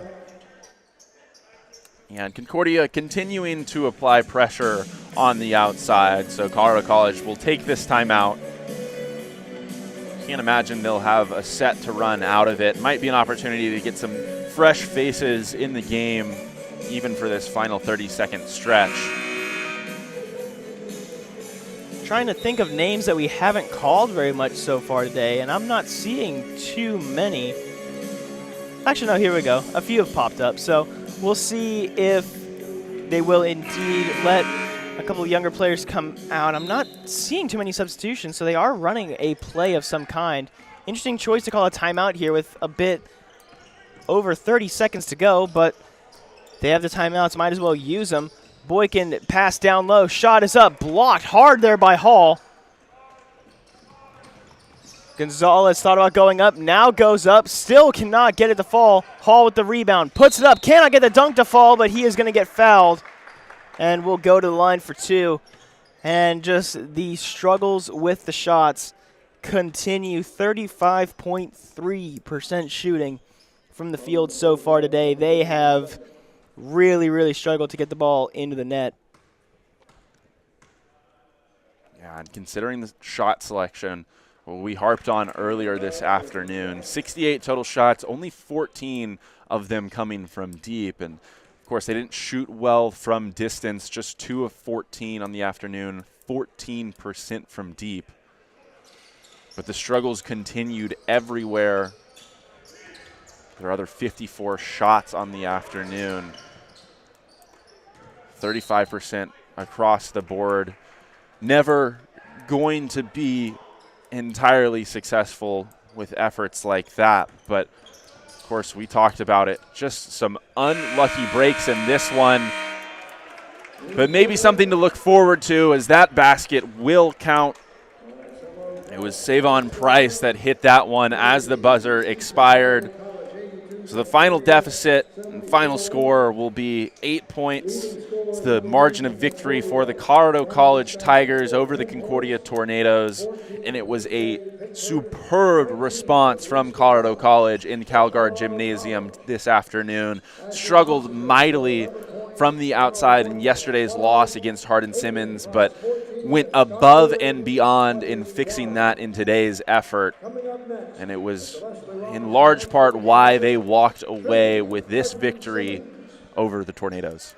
Yeah, and Concordia continuing to apply pressure on the outside, so Colorado College will take this timeout. Can't imagine they'll have a set to run out of it. Might be an opportunity to get some fresh faces in the game, even for this final 30-second stretch. Trying to think of names that we haven't called very much so far today, and I'm not seeing too many. Actually, no, here we go. A few have popped up, so we'll see if they will indeed let a couple of younger players come out. I'm not seeing too many substitutions, so they are running a play of some kind. Interesting choice to call a timeout here with a bit over 30 seconds to go, but they have the timeouts, might as well use them. Boykin pass down low, shot is up, blocked hard there by Hall. Gonzalez thought about going up, now goes up, still cannot get it to fall. Hall with the rebound, puts it up, cannot get the dunk to fall, but he is going to get fouled. And will go to the line for two. And just the struggles with the shots continue. 35.3% shooting from the field so far today. They have really, really struggled to get the ball into the net. Yeah, and considering the shot selection, we harped on earlier this afternoon, 68 total shots, only 14 of them coming from deep. And of course, they didn't shoot well from distance, just 2 of 14 on the afternoon, 14% from deep. But the struggles continued everywhere. There are other 54 shots on the afternoon. 35% across the board. Never going to be entirely successful with efforts like that, but of course we talked about it. Just some unlucky breaks in this one. But maybe something to look forward to, as that basket will count. It was Savon Price that hit that one as the buzzer expired. So the final deficit and final score will be 8 points. It's the margin of victory for the Colorado College Tigers over the Concordia Tornadoes. And it was a superb response from Colorado College in the CalGuard Gymnasium this afternoon. Struggled mightily from the outside in yesterday's loss against Hardin-Simmons, but went above and beyond in fixing that in today's effort. And it was in large part why they walked away with this victory over the Tornadoes.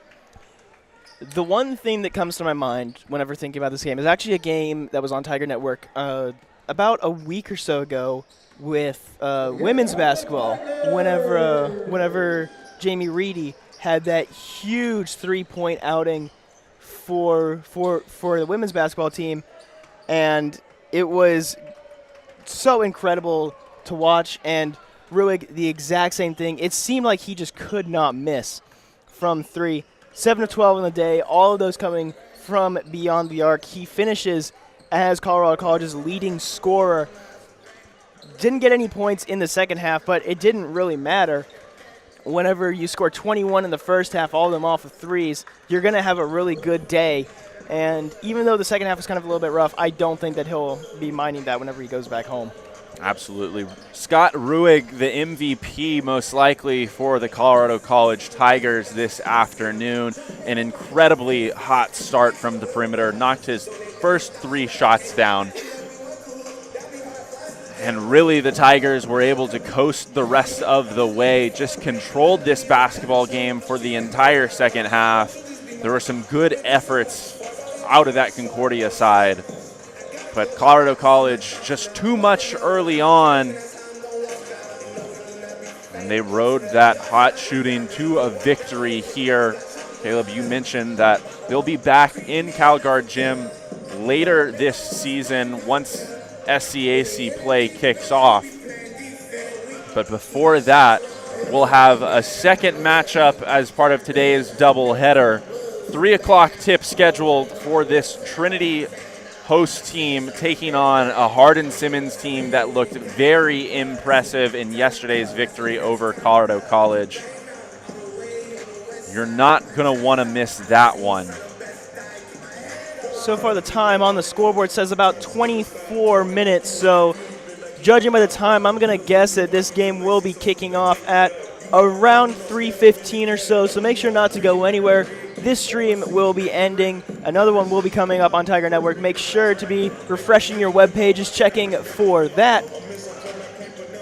The one thing that comes to my mind whenever thinking about this game is actually a game that was on Tiger Network about a week or so ago with women's basketball. Whenever Jamie Reedy had that huge three-point outing for the women's basketball team, and it was so incredible to watch. And Ruig, the exact same thing. It seemed like he just could not miss from three. 7 of 12 in the day, all of those coming from beyond the arc. He finishes as Colorado College's leading scorer. Didn't get any points in the second half, but it didn't really matter. Whenever you score 21 in the first half, all of them off of threes, you're going to have a really good day. And even though the second half was kind of a little bit rough, I don't think that he'll be minding that whenever he goes back home. Absolutely. Scott Ruig, the MVP most likely for the Colorado College Tigers this afternoon. An incredibly hot start from the perimeter. Knocked his first 3 shots down. And really the Tigers were able to coast the rest of the way. Just controlled this basketball game for the entire second half. There were some good efforts out of that Concordia side. But Colorado College just too much early on. And they rode that hot shooting to a victory here. Caleb, you mentioned that they'll be back in CalGuard Gym later this season once SCAC play kicks off. But before that, we'll have a second matchup as part of today's doubleheader. 3 o'clock tip scheduled for this Trinity host team taking on a Hardin-Simmons team that looked very impressive in yesterday's victory over Colorado College. You're not going to want to miss that one. So far the time on the scoreboard says about 24 minutes, so judging by the time, I'm going to guess that this game will be kicking off at around 3:15 or so, so make sure not to go anywhere. This stream will be ending. Another one will be coming up on Tiger Network. Make sure to be refreshing your web pages, checking for that.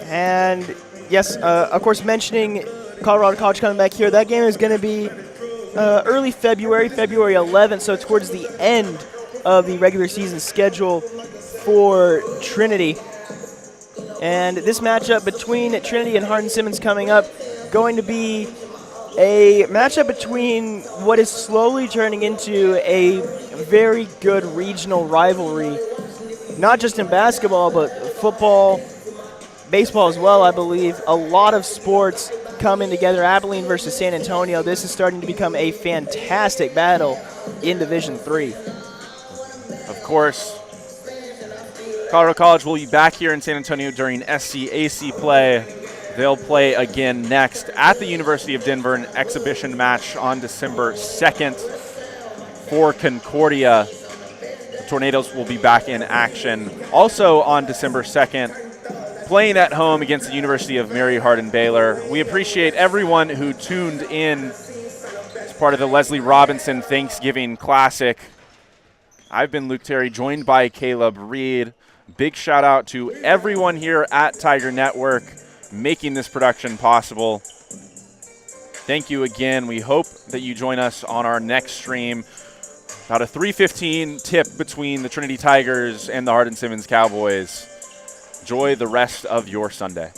And yes, of course, mentioning Colorado College coming back here, that game is going to be early February 11th, so towards the end of the regular season schedule for Trinity. And this matchup between Trinity and Hardin-Simmons coming up, going to be a matchup between what is slowly turning into a very good regional rivalry, not just in basketball, but football, baseball as well, I believe. A lot of sports coming together. Abilene versus San Antonio. This is starting to become a fantastic battle in Division III. Of course, Colorado College will be back here in San Antonio during SCAC play. They'll play again next at the University of Denver, an exhibition match on December 2nd for Concordia. The Tornadoes will be back in action also on December 2nd, playing at home against the University of Mary Hardin-Baylor. We appreciate everyone who tuned in as part of the Leslie Robinson Thanksgiving Classic. I've been Luke Terry, joined by Caleb Reed. Big shout out to everyone here at Tiger Network making this production possible. Thank you again. We hope that you join us on our next stream. About a 3:15 tip between the Trinity Tigers and the Hardin-Simmons Cowboys. Enjoy the rest of your Sunday.